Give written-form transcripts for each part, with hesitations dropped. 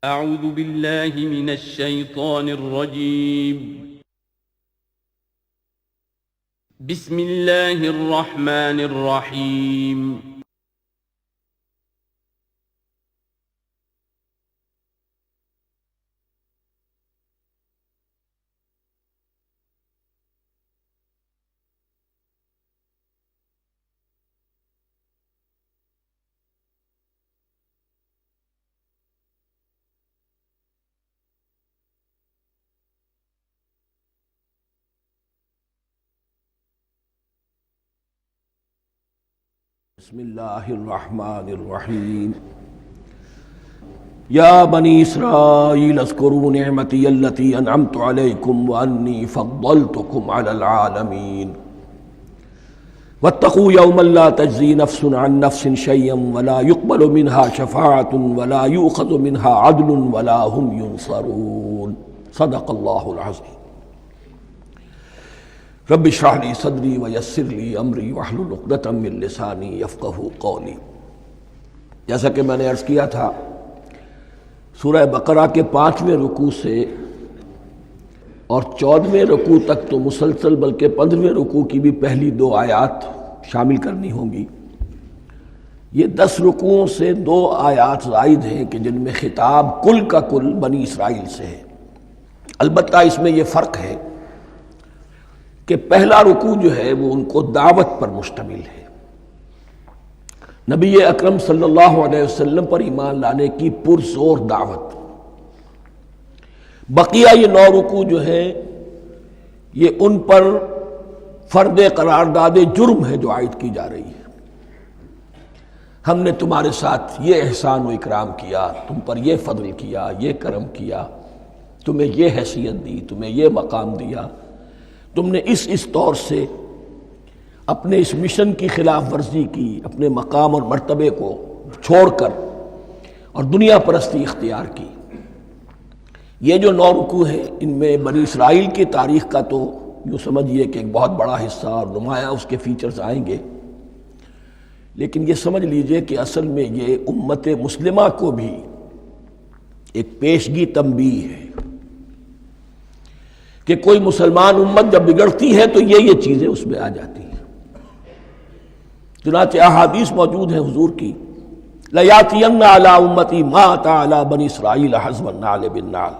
اعوذ باللہ من الشیطان الرجیم بسم اللہ الرحمن الرحیم بسم اللہ الرحمن الرحیم یا بنی اسرائیل اذکروا نعمتی التی انعمت علیکم وانی فضلتکم علی العالمین واتقوا یوما لا تجزی نفس عن نفس شیئا ولا يقبل منها شفاعة ولا یؤخذ منها عدل ولا هم ینصرون صدق اللہ العظیم رب اشرح لی صدری ویسر لی امری واحلل عقدۃ من لسانی یفقہوا قولی۔ جیسا کہ میں نے عرض کیا تھا، سورہ بقرہ کے 5ویں رکوع سے اور 14ویں رکوع تک تو مسلسل، بلکہ 15ویں رکوع کی بھی پہلی 2 آیات شامل کرنی ہوں گی۔ یہ 10 رکوعوں سے 2 آیات زائد ہیں کہ جن میں خطاب کل کا کل بنی اسرائیل سے ہے۔ البتہ اس میں یہ فرق ہے کہ پہلا رکوع جو ہے وہ ان کو دعوت پر مشتمل ہے، نبی اکرم صلی اللہ علیہ وسلم پر ایمان لانے کی پرزور دعوت۔ بقیہ یہ 9 رکوع جو ہیں یہ ان پر فرد قرارداد جرم ہے جو عائد کی جا رہی ہے۔ ہم نے تمہارے ساتھ یہ احسان و اکرام کیا، تم پر یہ فضل کیا، یہ کرم کیا، تمہیں یہ حیثیت دی، تمہیں یہ مقام دیا، تم نے اس طور سے اپنے اس مشن کی خلاف ورزی کی، اپنے مقام اور مرتبے کو چھوڑ کر اور دنیا پرستی اختیار کی۔ یہ جو 9 رکوع ہیں ان میں بنی اسرائیل کی تاریخ کا تو یوں سمجھیے کہ ایک بہت بڑا حصہ اور نمایاں اس کے فیچرز آئیں گے، لیکن یہ سمجھ لیجئے کہ اصل میں یہ امت مسلمہ کو بھی ایک پیشگی تنبیہ ہے کہ کوئی مسلمان امت جب بگڑتی ہے تو یہ چیزیں اس میں آ جاتی ہیں۔ چنانچہ احادیث موجود ہیں حضور کی، لَيَأْتِيَنَّ عَلَىٰ أُمَّتِي مَا أَتَىٰ عَلَىٰ بَنِي إِسْرَائِيلَ حَزْوَ النَّعْلِ بِالنَّعْلِ،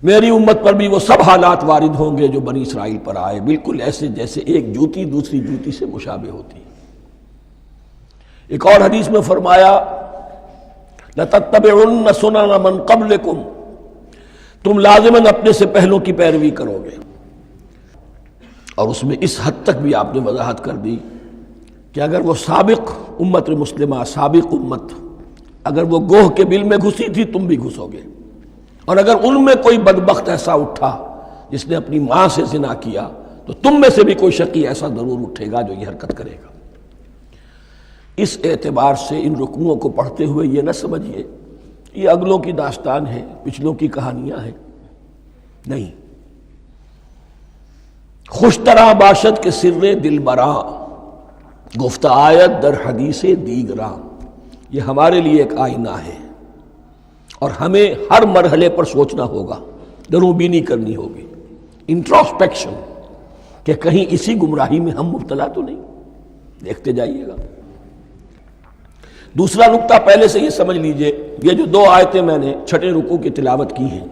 میری امت پر بھی وہ سب حالات وارد ہوں گے جو بنی اسرائیل پر آئے، بالکل ایسے جیسے ایک جوتی دوسری جوتی سے مشابہ ہوتی ہے۔ ایک اور حدیث میں فرمایا لَتَتَّبِعُنَّ سُنَنَ مَنْ قَبْلِكُمْ، تم لازماً اپنے سے پہلوں کی پیروی کرو گے۔ اور اس میں اس حد تک بھی آپ نے وضاحت کر دی کہ اگر وہ سابق امت مسلمہ، سابق امت اگر وہ گوہ کے بل میں گھسی تھی، تم بھی گھسو گے، اور اگر ان میں کوئی بدبخت ایسا اٹھا جس نے اپنی ماں سے زنا کیا تو تم میں سے بھی کوئی شقی ایسا ضرور اٹھے گا جو یہ حرکت کرے گا۔ اس اعتبار سے ان رکوعوں کو پڑھتے ہوئے یہ نہ سمجھیے یہ اگلوں کی داستان ہے، پچھلوں کی کہانیاں ہیں، نہیں۔ خوش طرح باشد کے سر دل براں، گفت آیت در حدیث دیگراں، یہ ہمارے لیے ایک آئینہ ہے اور ہمیں ہر مرحلے پر سوچنا ہوگا، دروں بینی کرنی ہوگی، انٹروسپیکشن، کہ کہیں اسی گمراہی میں ہم مبتلا تو نہیں، دیکھتے جائیے گا۔ دوسرا نقطہ پہلے سے یہ سمجھ لیجئے، یہ جو 2 آیتیں میں نے 6 رکوع کی تلاوت کی ہیں،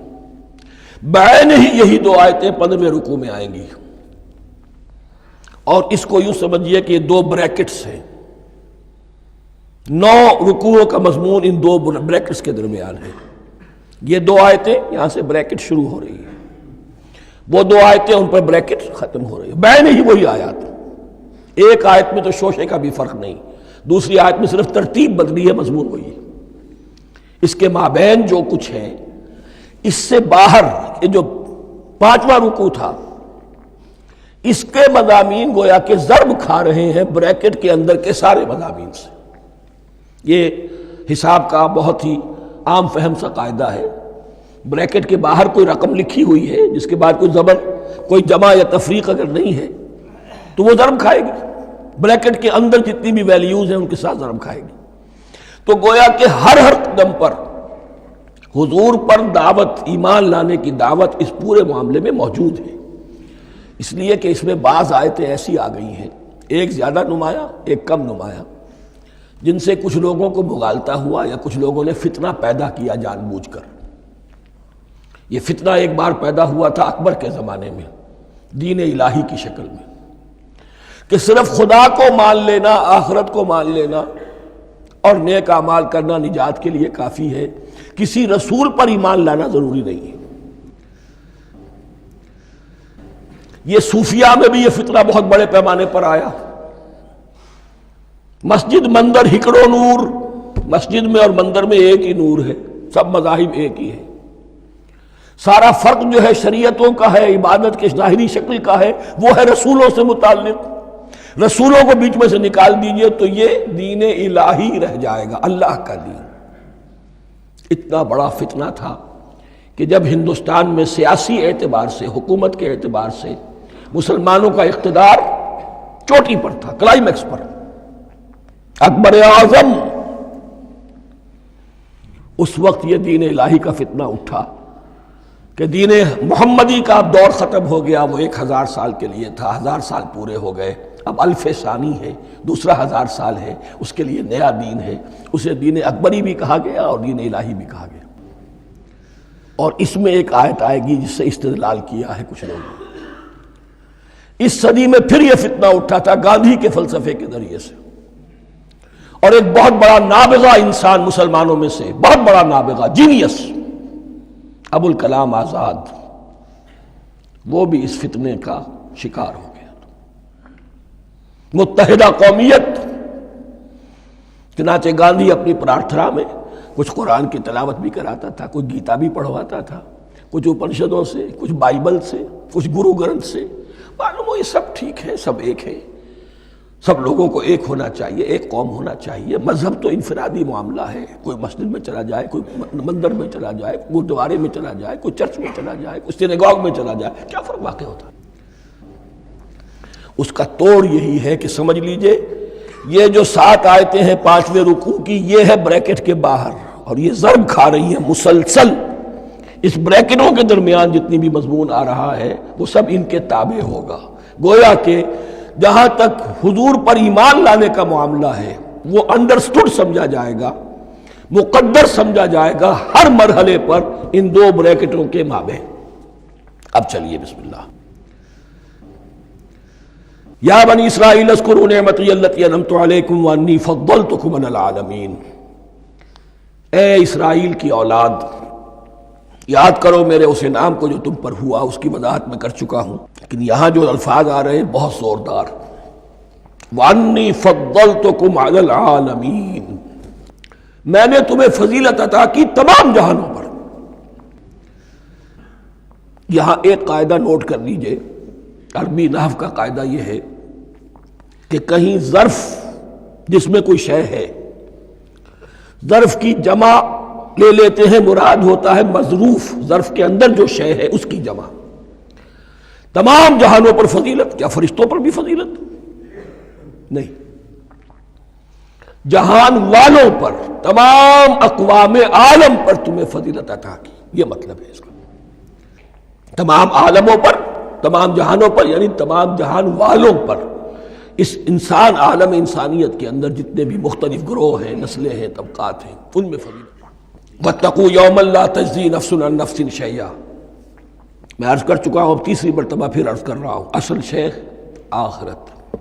بعین ہی یہی 2 آیتیں 15ویں رکوع میں آئیں گی، اور اس کو یوں سمجھیے کہ یہ 2 بریکٹس ہیں۔ 9 رکوعوں کا مضمون ان 2 بریکٹس کے درمیان ہے۔ یہ 2 آیتیں یہاں سے بریکٹ شروع ہو رہی ہیں، وہ 2 آیتیں ان پر بریکٹ ختم ہو رہی ہیں، بعین ہی وہی آیات۔ ایک آیت میں تو شوشے کا بھی فرق نہیں، دوسری آیت میں صرف ترتیب بدلی ہے، مضمون وہی ہے۔ اس کے مابین جو کچھ ہے، اس سے باہر یہ جو 5واں رکوع تھا، اس کے مضامین گویا کہ ضرب کھا رہے ہیں بریکٹ کے اندر کے سارے مضامین سے۔ یہ حساب کا بہت ہی عام فہم سا قاعدہ ہے، بریکٹ کے باہر کوئی رقم لکھی ہوئی ہے جس کے بعد کوئی زبر، کوئی جمع یا تفریق اگر نہیں ہے تو وہ ضرب کھائے گی، بریکٹ کے اندر جتنی بھی ویلیوز ہیں ان کے ساتھ ضرب کھائے گی۔ تو گویا کہ ہر قدم پر حضور پر دعوت، ایمان لانے کی دعوت اس پورے معاملے میں موجود ہے، اس لیے کہ اس میں بعض آیتیں ایسی آ گئی ہیں، ایک زیادہ نمایاں ایک کم نمایاں، جن سے کچھ لوگوں کو مغالطہ ہوا یا کچھ لوگوں نے فتنہ پیدا کیا جان بوجھ کر۔ یہ فتنہ ایک بار پیدا ہوا تھا اکبر کے زمانے میں دین الہی کی شکل میں، کہ صرف خدا کو مان لینا، آخرت کو مان لینا اور نیک اعمال کرنا نجات کے لیے کافی ہے، کسی رسول پر ایمان لانا ضروری نہیں ہے۔ یہ صوفیاء میں بھی یہ فتنہ بہت بڑے پیمانے پر آیا۔ مسجد مندر ہکڑو نور، مسجد میں اور مندر میں ایک ہی نور ہے، سب مذاہب ایک ہی ہے، سارا فرق جو ہے شریعتوں کا ہے، عبادت کے ظاہری شکل کا ہے، وہ ہے رسولوں سے متعلق۔ رسولوں کو بیچ میں سے نکال دیجئے تو یہ دین الہی رہ جائے گا، اللہ کا دین۔ اتنا بڑا فتنہ تھا کہ جب ہندوستان میں سیاسی اعتبار سے، حکومت کے اعتبار سے مسلمانوں کا اقتدار چوٹی پر تھا، کلائمیکس پر، اکبر اعظم، اس وقت یہ دین الہی کا فتنہ اٹھا کہ دین محمدی کا اب دور ختم ہو گیا، وہ 1000 سال کے لیے تھا، 1000 سال پورے ہو گئے، اب الف ثانی ہے، دوسرا 1000 سال ہے، اس کے لیے نیا دین ہے، اسے دین اکبری بھی کہا گیا اور دین الہی بھی کہا گیا۔ اور اس میں ایک آیت آئے گی جس سے استدلال کیا ہے کچھ لوگوں نے۔ اس صدی میں پھر یہ فتنہ اٹھا تھا گاندھی کے فلسفے کے ذریعے سے، اور ایک بہت بڑا نابغہ انسان مسلمانوں میں سے، بہت بڑا نابغہ، جینیس، ابو الکلام آزاد، وہ بھی اس فتنے کا شکار ہو گیا۔ متحدہ قومیت، چنانچہ گاندھی اپنی پرارتھنا میں کچھ قرآن کی تلاوت بھی کراتا تھا، کچھ گیتا بھی پڑھواتا تھا، کچھ اپنشدوں سے، کچھ بائبل سے، کچھ گرو گرنتھ سے، معلوم ہو یہ سب ٹھیک ہے، سب ایک ہے، سب لوگوں کو ایک ہونا چاہیے، ایک قوم ہونا چاہیے، مذہب تو انفرادی معاملہ ہے، کوئی مسجد میں چلا جائے، کوئی مندر میں چلا جائے، کوئی گردوارے میں چلا جائے، کوئی چرچ میں چلا جائے، کوئی سینیگاگ میں چلا جائے، کیا فرق واقع ہوتا ہے؟ اس کا توڑ یہی ہے کہ سمجھ لیجئے یہ جو 7 آیتیں ہیں 5ویں رکوع کی، یہ ہے بریکٹ کے باہر، اور یہ ضرب کھا رہی ہے مسلسل، اس بریکٹوں کے درمیان جتنی بھی مضمون آ رہا ہے وہ سب ان کے تابع ہوگا۔ گویا کہ جہاں تک حضور پر ایمان لانے کا معاملہ ہے وہ انڈرسٹوڈ سمجھا جائے گا، مقدر سمجھا جائے گا ہر مرحلے پر ان 2 بریکٹوں کے مابین۔ اب چلیے بسم اللہ۔ یا بنی اسرائیل اذکروا نعمتی التی انعمت علیکم وانی فضلتکم علی العالمین، اے اسرائیل کی اولاد، یاد کرو میرے اس انعام کو جو تم پر ہوا، اس کی وضاحت میں کر چکا ہوں، لیکن یہاں جو الفاظ آ رہے ہیں بہت زوردار، وَأَنِّي فَضَّلْتُكُمْ عَلَى الْعَالَمِينَ، میں نے تمہیں فضیلت عطا کی تمام جہانوں پر۔ یہاں ایک قاعدہ نوٹ کر لیجئے، عربی نحو کا قاعدہ یہ ہے کہ کہیں ظرف جس میں کوئی شے ہے، ظرف کی جمع لے لیتے ہیں، مراد ہوتا ہے مظروف، ظرف کے اندر جو شے ہے اس کی جمع۔ تمام جہانوں پر فضیلت، کیا فرشتوں پر بھی فضیلت؟ نہیں، جہان والوں پر، تمام اقوام عالم پر تمہیں فضیلت عطا کی، یہ مطلب ہے اس کا۔ تمام عالموں پر، تمام جہانوں پر، یعنی تمام جہان والوں پر، اس انسان عالم انسانیت کے اندر جتنے بھی مختلف گروہ ہیں، نسلیں ہیں، طبقات ہیں، ان میں فضیلت۔ وَاتَّقُوا يَوْمًا لَا تَجْزِي نَفْسٌ عَن نَفْسٍ شَيْئًا، میں عرض کر چکا ہوں، اب تیسری مرتبہ پھر عرض کر رہا ہوں، اصل شے آخرت،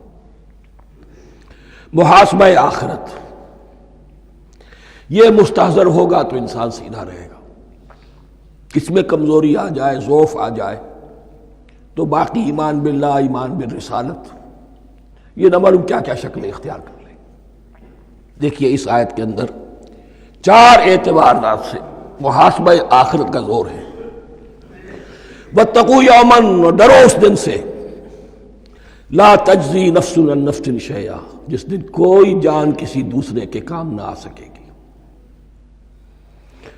محاسبہ آخرت، یہ مستحضر ہوگا تو انسان سیدھا رہے گا۔ کس میں کمزوری آ جائے، ضعف آ جائے تو باقی ایمان باللہ، ایمان بالرسالت، یہ نہ معلوم کیا کیا شکلیں اختیار کر لیں۔ دیکھیے اس آیت کے اندر 4 اعتبارات سے محاسبہ آخرت کا زور ہے۔ وَاتَّقُوا يَوْمًا، ڈرو اس دن سے، لا تجزی نفس عن نفس شیئا، جس دن کوئی جان کسی دوسرے کے کام نہ آ سکے گی،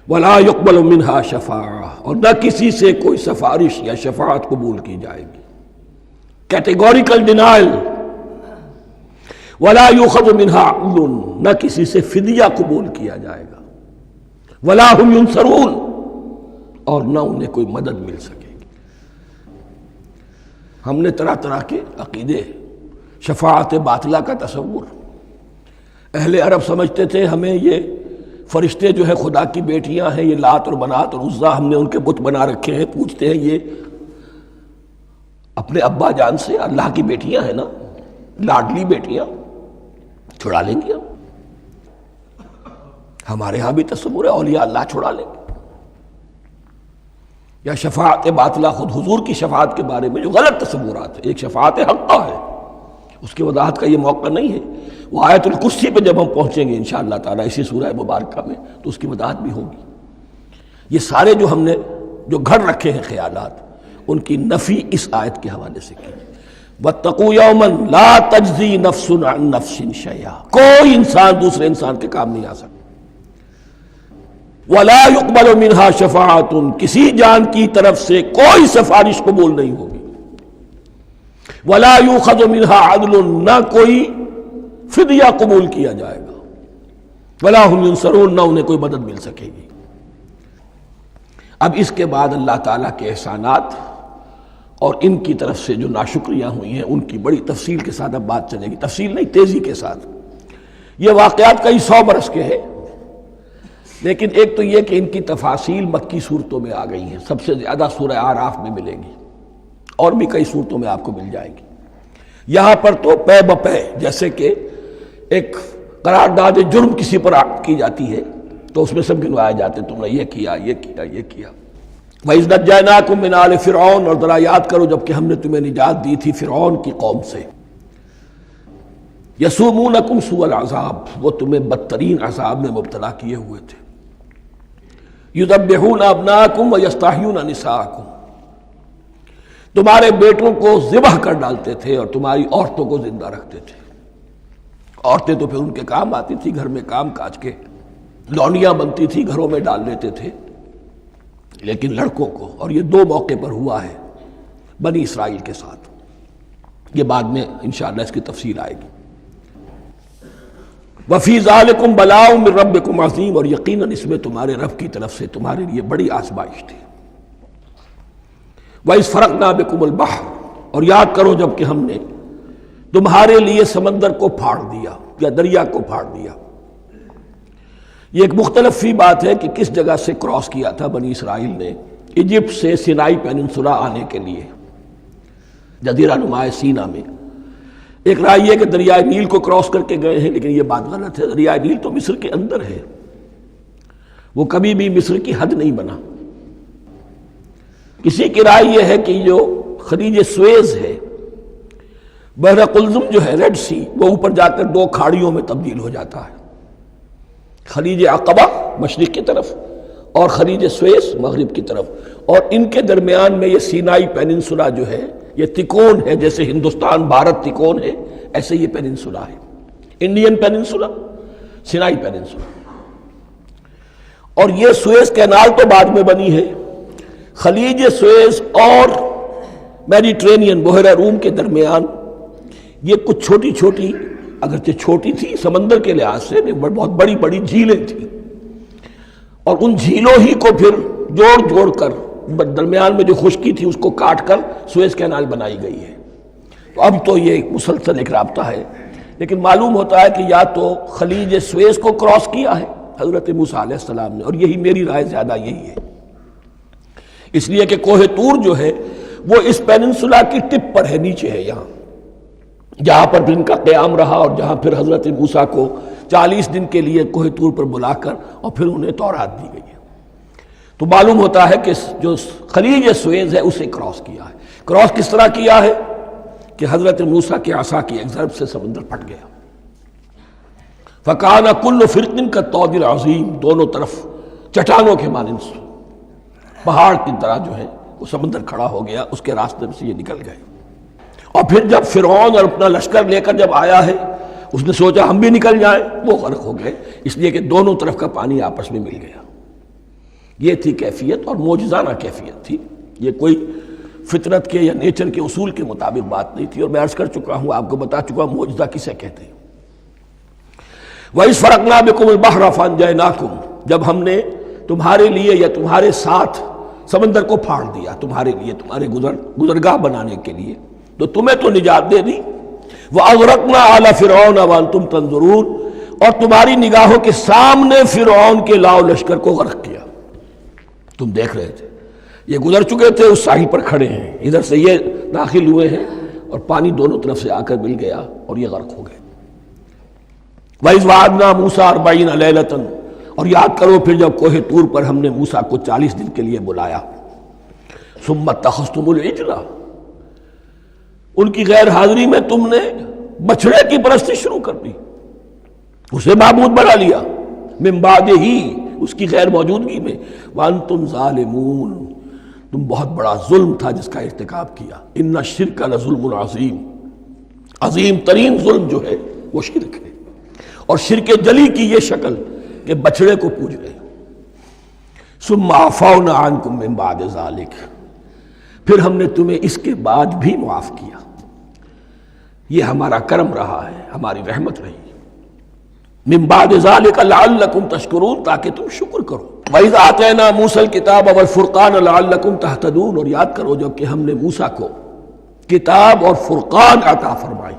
ولا يقبل منها شفاعہ، اور نہ کسی سے کوئی سفارش یا شفاعت قبول کی جائے گی، کیٹیگوریکل ڈینائل، ولا يؤخذ منها عدل، نہ کسی سے فدیہ قبول کیا جائے گا، ولا هم ينصرون، اور نہ انہیں کوئی مدد مل سکے گی۔ ہم نے طرح طرح کے عقیدے، شفاعت باطلہ کا تصور، اہل عرب سمجھتے تھے ہمیں یہ فرشتے جو ہے خدا کی بیٹیاں ہیں، یہ لات اور منات اور عزا ہم نے ان کے بت بنا رکھے ہیں، پوچھتے ہیں یہ اپنے ابا جان سے اللہ کی بیٹیاں ہیں نا، لاڈلی بیٹیاں، چھڑا لیں گے ہمارے ہاں بھی تصور ہے اولیاء اللہ چھڑا لیں گے۔ یا شفاعت باطلہ، خود حضور کی شفاعت کے بارے میں جو غلط تصورات ہیں، ایک شفاعت حقہ ہے، اس کی وضاحت کا یہ موقع نہیں ہے، وہ آیت الکرسی پہ جب ہم پہنچیں گے انشاءاللہ تعالیٰ اسی سورہ مبارکہ میں تو اس کی وضاحت بھی ہوگی۔ یہ سارے جو ہم نے جو گھڑ رکھے ہیں خیالات، ان کی نفی اس آیت کے حوالے سے کی۔ وَاتَّقُوا يَوْمًا لَا تَجْزِي نَفْسٌ عَن نَفْسٍ شَيْئًا، کوئی انسان دوسرے انسان کے کام نہیں آ سکتا۔ وَلَا يُقْبَلُ مِنْهَا شَفَاعَةٌ، کسی جان کی طرف سے کوئی سفارش قبول نہیں ہوگی۔ وَلَا يُؤْخَذُ مِنْهَا عَدْلٌ، نہ کوئی فدیہ قبول کیا جائے گا۔ وَلَا هُمْ يُنصَرُونَ، نہ انہیں کوئی مدد مل سکے گی۔ اب اس کے بعد اللہ تعالیٰ کے احسانات اور ان کی طرف سے جو ناشکریاں ہوئی ہیں ان کی بڑی تفصیل کے ساتھ اب بات چلے گی، تفصیل نہیں، تیزی کے ساتھ۔ یہ واقعات کئی 100 برس کے ہیں، لیکن ایک تو یہ کہ ان کی تفاصیل مکی صورتوں میں آ گئی ہیں، سب سے زیادہ سورہ اعراف میں ملے گی، اور بھی کئی صورتوں میں آپ کو مل جائے گی۔ یہاں پر تو پے بپے، جیسے کہ ایک قرارداد جرم کسی پر کی جاتی ہے تو اس میں سب گنوائے جاتے، تم نے یہ کیا، یہ کیا، یہ کیا۔ وَإِذْ نَجَّيْنَاكُم مِّنْ آلِ فِرْعَوْنَ، اور ذرا یاد کرو جب کہ ہم نے تمہیں نجات دی تھی فرعون کی قوم سے۔ يَسُومُونَكُمْ سُوءَ الْعَذَابِ، وہ تمہیں بدترین عذاب میں مبتلا کیے ہوئے تھے۔ يُذَبِّحُونَ أَبْنَاءَكُمْ وَيَسْتَحْيُونَ نِسَاءَكُمْ، تمہارے بیٹوں کو ذبح کر ڈالتے تھے اور تمہاری عورتوں کو زندہ رکھتے تھے۔ عورتیں تو پھر ان کے کام آتی تھی، گھر میں کام کاج کے لونیاں بنتی تھی، گھروں میں ڈال لیتے تھے، لیکن لڑکوں کو، اور یہ 2 موقع پر ہوا ہے بنی اسرائیل کے ساتھ، یہ بعد میں انشاءاللہ اس کی تفصیل آئے گی۔ وَفِي ذَلِكُمْ بَلَاءٌ مِّن رَبِّكُمْ عَظِيمٌ، اور یقیناً اس میں تمہارے رب کی طرف سے تمہارے لیے بڑی آزمائش تھی۔ وَإِذْ فَرَقْنَا بِكُمُ الْبَحْرَ، اور یاد کرو جب کہ ہم نے تمہارے لیے سمندر کو پھاڑ دیا یا دریا کو پھاڑ دیا۔ یہ ایک مختلف فی بات ہے کہ کس جگہ سے کراس کیا تھا بنی اسرائیل نے ایجپٹ سے سینائی پیننسولا آنے کے لیے، جزیرہ نما سینا میں۔ ایک رائے یہ کہ دریائے نیل کو کراس کر کے گئے ہیں، لیکن یہ بات غلط ہے، دریائے نیل تو مصر کے اندر ہے، وہ کبھی بھی مصر کی حد نہیں بنا۔ کسی کی رائے یہ ہے کہ جو خلیج سویز ہے، بحر قلزم جو ہے، ریڈ سی، وہ اوپر جا کر 2 کھاڑیوں میں تبدیل ہو جاتا ہے، خلیج عقبہ مشرق کی طرف اور خلیج سویس مغرب کی طرف، اور ان کے درمیان میں یہ سینائی پیننسولا جو ہے یہ تکون ہے، جیسے ہندوستان بھارت تکون ہے، ایسے یہ پیننسولا ہے، انڈین پیننسولا، سینائی پیننسولا۔ اور یہ سویس کینال تو بعد میں بنی ہے، خلیج سویس اور میڈیٹرینین بحیرہ روم کے درمیان یہ کچھ چھوٹی چھوٹی، اگرچہ چھوٹی تھی سمندر کے لحاظ سے، بہت بڑی بڑی جھیلیں تھیں، اور ان جھیلوں ہی کو پھر جوڑ جوڑ کر درمیان میں جو خشکی تھی اس کو کاٹ کر سویس کینال بنائی گئی ہے۔ تو اب تو یہ ایک مسلسل ایک رابطہ ہے، لیکن معلوم ہوتا ہے کہ یا تو خلیج سویس کو کراس کیا ہے حضرت موسیٰ علیہ السلام نے، اور یہی میری رائے زیادہ یہی ہے، اس لیے کہ کوہ طور جو ہے وہ اس پیننسولا کی ٹپ پر ہے، نیچے ہے یہاں، جہاں پر پھر ان کا قیام رہا، اور جہاں پھر حضرت موسیٰ کو 40 دن کے لیے کوہ طور پر بلا کر اور پھر انہیں تورات دی گئی ہے۔ تو معلوم ہوتا ہے کہ جو خلیج سویز ہے اسے کراس کیا ہے۔ کراس کس طرح کیا ہے کہ حضرت موسیٰ کے عصا کی ایک ضرب سے سمندر پھٹ گیا۔ فَكَانَ كُلُّ فِرْقٍ كَالطَّوْدِ الْعَظِيمِ، دونوں طرف چٹانوں کے مانند پہاڑ کی طرح جو ہے وہ سمندر کھڑا ہو گیا، اس کے راستے سے یہ نکل گئے۔ اور پھر جب فرعون اور اپنا لشکر لے کر جب آیا ہے، اس نے سوچا ہم بھی نکل جائیں، وہ غرق ہو گئے، اس لیے کہ دونوں طرف کا پانی آپس میں مل گیا۔ یہ تھی کیفیت، اور معجزانہ کیفیت تھی، یہ کوئی فطرت کے یا نیچر کے اصول کے مطابق بات نہیں تھی، اور میں عرض کر چکا ہوں، آپ کو بتا چکا ہوں معجزہ کسے کہتے ہیں۔ وَإِذْ فَرَقْنَا بِكُمُ الْبَحْرَ فَأَنْجَيْنَاكُمْ، جب ہم نے تمہارے لیے یا تمہارے ساتھ سمندر کو پھاڑ دیا تمہارے لیے، تمہارے گزرگاہ بنانے کے لیے، تو تمہیں تو نجات دے دی۔ وَأَغْرَقْنَا آلَ فِرْعَوْنَ وَأَنْتُمْ تَنظُرُونَ، اور تمہاری نگاہوں کے سامنے فرعون کے لاؤ لشکر کو غرق کیا، تم دیکھ رہے تھے، یہ گزر چکے تھے، اس ساحل پر کھڑے ہیں، ادھر سے یہ داخل ہوئے ہیں اور پانی دونوں طرف سے آ کر مل گیا اور یہ غرق ہو گئے۔ وَإِذْ وَعَدْنَا مُوسَىٰ 40 لَيْلَةً، اور یاد کرو پھر جب کوہ طور پر ہم نے موسیٰ کو 40 دن کے لیے بلایا۔ ثُمَّ اتَّخَذْتُمُ الْعِجْلَ، ان کی غیر حاضری میں تم نے بچھڑے کی پرستی شروع کر دی، اسے معبود بنا لیا، من بعدہ، اس کی غیر موجودگی میں، وَأَنْتُمْ ظَالِمُونَ، تم بہت بڑا ظلم تھا جس کا ارتکاب کیا۔ ان الشرک لظلم عظیم، عظیم ترین ظلم جو ہے وہ شرک ہے، اور شرک جلی کی یہ شکل کہ بچڑے کو پوج رہے۔ ثم عفونا عنکم من بعد ذلک، پھر ہم نے تمہیں اس کے بعد بھی معاف کیا، یہ ہمارا کرم رہا ہے، ہماری رحمت رہی۔ من بعد ذلک لعلکم تشکرون، تاکہ تم شکر کرو۔ وَإِذْ آتَيْنَا مُوسَى الْكِتَابَ وَالْفُرْقَانَ لَعَلَّكُمْ تَهْتَدُونَ، اور یاد کرو جب کہ ہم نے موسیٰ کو کتاب اور فرقان عطا فرمائی۔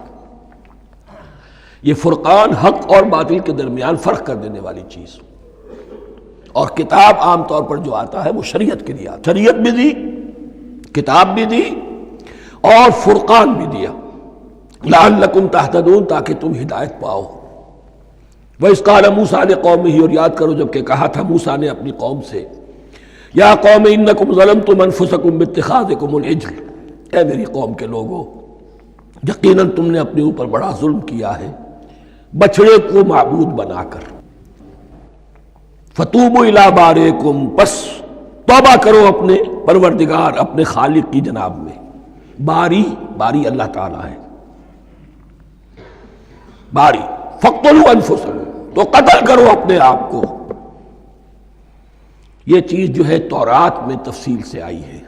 یہ فرقان حق اور باطل کے درمیان فرق کر دینے والی چیز، اور کتاب عام طور پر جو آتا ہے وہ شریعت کے لیے آتا، شریعت بھی دی، کتاب بھی دی اور فرقان بھی دیا، لعلکم تہتدون، تاکہ تم ہدایت پاؤ۔ وَإِذْ قَالَ مُوسَىٰ لِقَوْمِهِ، اور یاد کرو جب کہ کہا تھا موسیٰ نے اپنی قوم سے، یا قوم انکم ظلمتم انفسکم باتخاذکم العجل، اے میری قوم کے لوگو، یقیناً تم نے اپنے اوپر بڑا ظلم کیا ہے بچڑے کو معبود بنا کر۔ فتوبوا الی بارئکم، پس توبہ کرو اپنے پروردگار، اپنے خالق کی جناب میں۔ باری اللہ تعالیٰ ہے، باری۔ فاقتلوا انفسکم، تو قتل کرو اپنے آپ کو۔ یہ چیز جو ہے تورات میں تفصیل سے آئی ہے،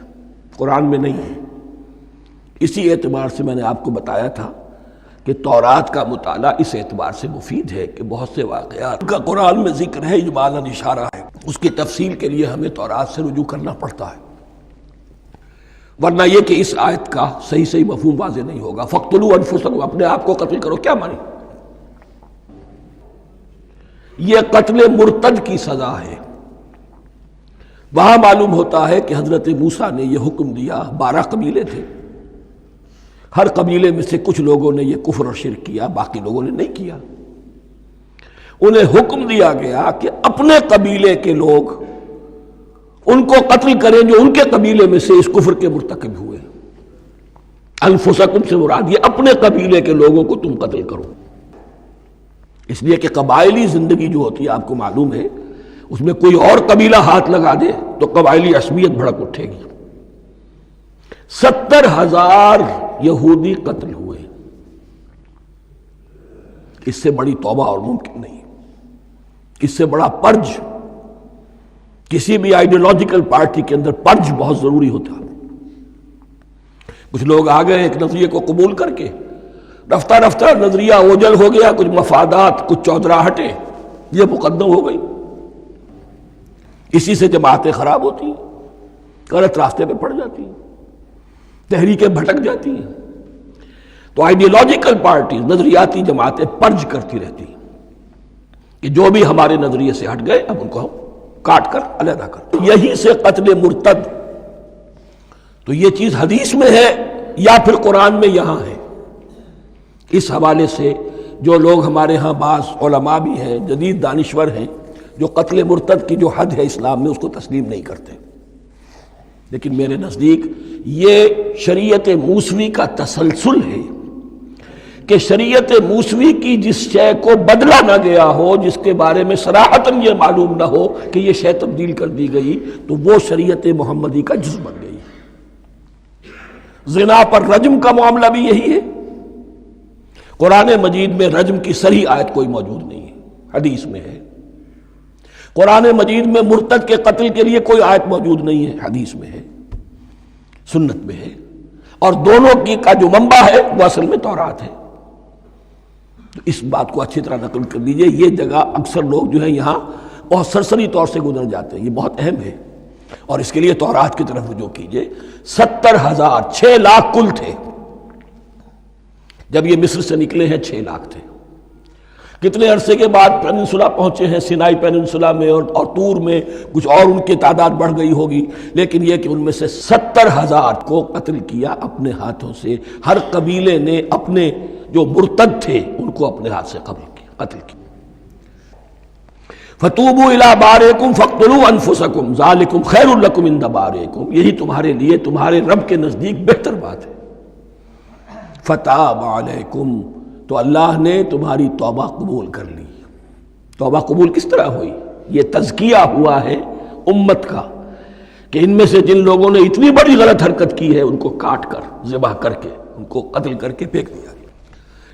قرآن میں نہیں ہے۔ اسی اعتبار سے میں نے آپ کو بتایا تھا کہ تورات کا مطالعہ اس اعتبار سے مفید ہے کہ بہت سے واقعات کا قرآن میں ذکر ہے، اجمالاً اشارہ ہے، اس کی تفصیل کے لیے ہمیں تورات سے رجوع کرنا پڑتا ہے، ورنہ یہ کہ اس آیت کا صحیح مفہوم واضح نہیں ہوگا۔ فاقتلوا انفسکم، اپنے آپ کو قتل کرو، کیا معنی؟ یہ قتل مرتد کی سزا ہے۔ وہاں معلوم ہوتا ہے کہ حضرت موسیٰ نے یہ حکم دیا، 12 قبیلے تھے، ہر قبیلے میں سے کچھ لوگوں نے یہ کفر اور شرک کیا، باقی لوگوں نے نہیں کیا۔ انہیں حکم دیا گیا کہ اپنے قبیلے کے لوگ ان کو قتل کریں جو ان کے قبیلے میں سے اس کفر کے مرتکب ہوئے۔ انفسکم سے مراد یہ اپنے قبیلے کے لوگوں کو تم قتل کرو، اس لیے کہ قبائلی زندگی جو ہوتی ہے آپ کو معلوم ہے، اس میں کوئی اور قبیلہ ہاتھ لگا دے تو قبائلی عصبیت بھڑک اٹھے گی۔ 70,000 یہودی قتل ہوئے، اس سے بڑی توبہ اور ممکن نہیں، اس سے بڑا پرج، کسی بھی آئیڈیالوجیکل پارٹی کے اندر پرج بہت ضروری ہوتا۔ کچھ لوگ آ گئے ایک نظریے کو قبول کر کے، رفتہ رفتہ نظریہ اوجل ہو گیا، کچھ مفادات، کچھ چودراہٹیں یہ مقدم ہو گئی، اسی سے جماعتیں خراب ہوتی ہیں، غلط راستے پہ پڑ جاتی ہیں، تحریکیں بھٹک جاتی ہیں۔ تو آئیڈیالوجیکل پارٹی، نظریاتی جماعتیں پرج کرتی رہتی ہیں کہ جو بھی ہمارے نظریے سے ہٹ گئے اب ان کو ہم کاٹ کر علیحدہ کر۔ یہی سے قتل مرتد، تو یہ چیز حدیث میں ہے یا پھر قرآن میں یہاں ہے۔ اس حوالے سے جو لوگ ہمارے ہاں بعض علماء بھی ہیں، جدید دانشور ہیں، جو قتل مرتد کی جو حد ہے اسلام میں اس کو تسلیم نہیں کرتے، لیکن میرے نزدیک یہ شریعت موسوی کا تسلسل ہے کہ شریعت موسوی کی جس شے کو بدلا نہ گیا ہو، جس کے بارے میں صراحتاً یہ معلوم نہ ہو کہ یہ شے تبدیل کر دی گئی، تو وہ شریعت محمدی کا جز بن گئی۔ زنا پر رجم کا معاملہ بھی یہی ہے، قرآن مجید میں رجم کی صریح آیت کوئی موجود نہیں ہے، حدیث میں ہے۔ قرآن مجید میں مرتد کے قتل کے لیے کوئی آیت موجود نہیں ہے، حدیث میں ہے، سنت میں ہے، اور دونوں کی کا جو منبع ہے وہ اصل میں تورات ہے۔ تو اس بات کو اچھی طرح نقل کر لیجئے، یہ جگہ اکثر لوگ جو ہے یہاں بہت سرسری طور سے گزر جاتے ہیں، یہ بہت اہم ہے، اور اس کے لیے تورات کی طرف رجوع کیجئے۔ 70,000، 6 لاکھ کل تھے جب یہ مصر سے نکلے ہیں، 6 لاکھ تھے۔ کتنے عرصے کے بعد پیننسولا پہنچے ہیں، سینائی پیننسولا میں اور طور میں، کچھ اور ان کی تعداد بڑھ گئی ہوگی، لیکن یہ کہ ان میں سے 70,000 کو قتل کیا اپنے ہاتھوں سے۔ ہر قبیلے نے اپنے جو مرتد تھے ان کو اپنے ہاتھ سے قتل کیا۔ فَتُوبُوا إِلَىٰ بَارِئِكُمْ فَاقْتُلُوا أَنفُسَكُمْ ذَٰلِكُمْ خَيْرٌ لَكُمْ عِندَ بَارِئِكُمْ، یہی تمہارے لیے تمہارے رب کے نزدیک بہتر بات ہے۔ فَتَابَ عَلَيْكُمْ، تو اللہ نے تمہاری توبہ قبول کر لی۔ توبہ قبول کس طرح ہوئی؟ یہ تزکیہ ہوا ہے امت کا کہ ان میں سے جن لوگوں نے اتنی بڑی غلط حرکت کی ہے ان کو کاٹ کر، ذبح کر کے، ان کو قتل کر کے پھینک دیا۔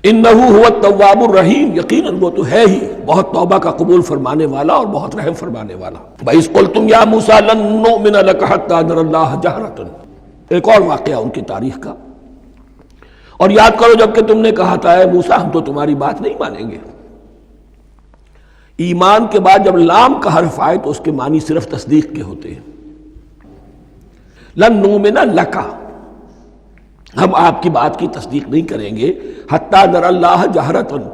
انہ هو التواب الرحیم، یقیناً وہ تو ہے ہی بہت توبہ کا قبول فرمانے والا اور بہت رحم فرمانے والا۔ وَإِذْ قُلْتُمْ يَا مُوسَىٰ لَن نُّؤْمِنَ لَكَ حَتَّىٰ نَرَى اللَّهَ جَهْرَةً، ایک اور واقعہ ان کی تاریخ کا۔ اور یاد کرو جب کہ تم نے کہا تھا اے موسیٰ ہم تو تمہاری بات نہیں مانیں گے۔ ایمان کے بعد جب لام کا حرف آئے تو اس کے معنی صرف تصدیق کے ہوتے ہیں۔ لن نؤمن لک، ہم آپ کی بات کی تصدیق نہیں کریں گے، حتیٰ نر اللہ جہرتن،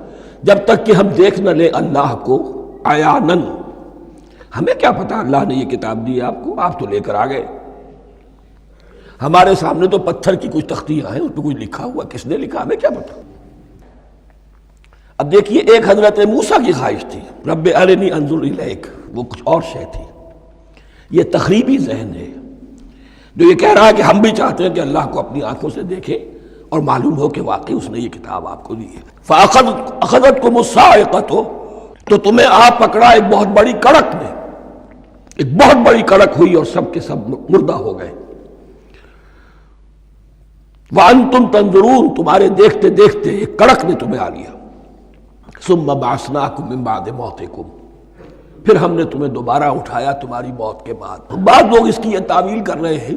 جب تک کہ ہم دیکھ نہ لیں اللہ کو عیانن۔ ہمیں کیا پتا اللہ نے یہ کتاب دی آپ کو، آپ تو لے کر آ گئے۔ ہمارے سامنے تو پتھر کی کچھ تختیاں ہیں، اس پہ کچھ لکھا ہوا، کس نے لکھا ہمیں کیا پتا۔ اب دیکھیے ایک حضرت موسیٰ کی خواہش تھی رب ارنی انظر الیک، وہ کچھ اور شے تھی۔ یہ تخریبی ذہن ہے جو یہ کہہ رہا ہے کہ ہم بھی چاہتے ہیں کہ اللہ کو اپنی آنکھوں سے دیکھیں اور معلوم ہو کہ واقعی اس نے یہ کتاب آپ کو دی ہے۔ فَأَخَذَتْكُمُ الصَّاعِقَةُ، تو تمہیں آ پکڑا ایک بہت بڑی کڑک نے، ایک بہت بڑی کڑک ہوئی اور سب کے سب مردہ ہو گئے۔ وَأَنْتُمْ تَنظُرُونَ، تمہارے دیکھتے دیکھتے ایک کڑک نے تمہیں آ لیا۔ ثُمَّ بَعَثْنَاكُمْ مِنْ بَعْدِ مَوْتِكُمْ، پھر ہم نے تمہیں دوبارہ اٹھایا تمہاری موت کے بعد۔ بعض لوگ اس کی یہ تعویل کر رہے ہیں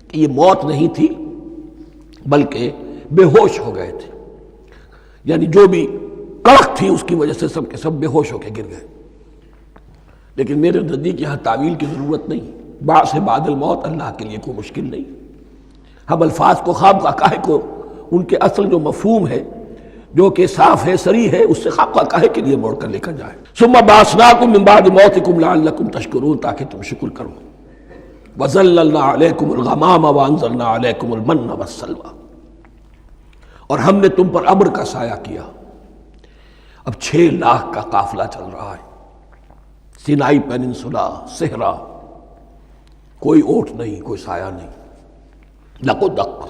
کہ یہ موت نہیں تھی بلکہ بے ہوش ہو گئے تھے، یعنی جو بھی کڑک تھی اس کی وجہ سے سب کے سب بے ہوش ہو کے گر گئے۔ لیکن میرے نزدیک یہاں تعویل کی ضرورت نہیں، بعث بعد الموت اللہ کے لیے کوئی مشکل نہیں۔ ہم الفاظ کو خواب کا کو ان کے اصل جو مفہوم ہے جو کہ صاف ہے، صریح ہے، اس سے خواب کا کے لیے موڑ کر لے کر جائیں۔ ثم بعثناکم من بعد موتکم لعلکم تشکرون، تاکہ تم شکر کرو۔ وظللنا علیکم الغمام وانزلنا علیکم المن والسلوى، اور ہم نے تم پر ابر کا سایہ کیا۔ اب 6 لاکھ کا قافلہ چل رہا ہے، سینائی پیننسولا، صحرا، کوئی اوٹ نہیں، کوئی سایہ نہیں، دق و دق،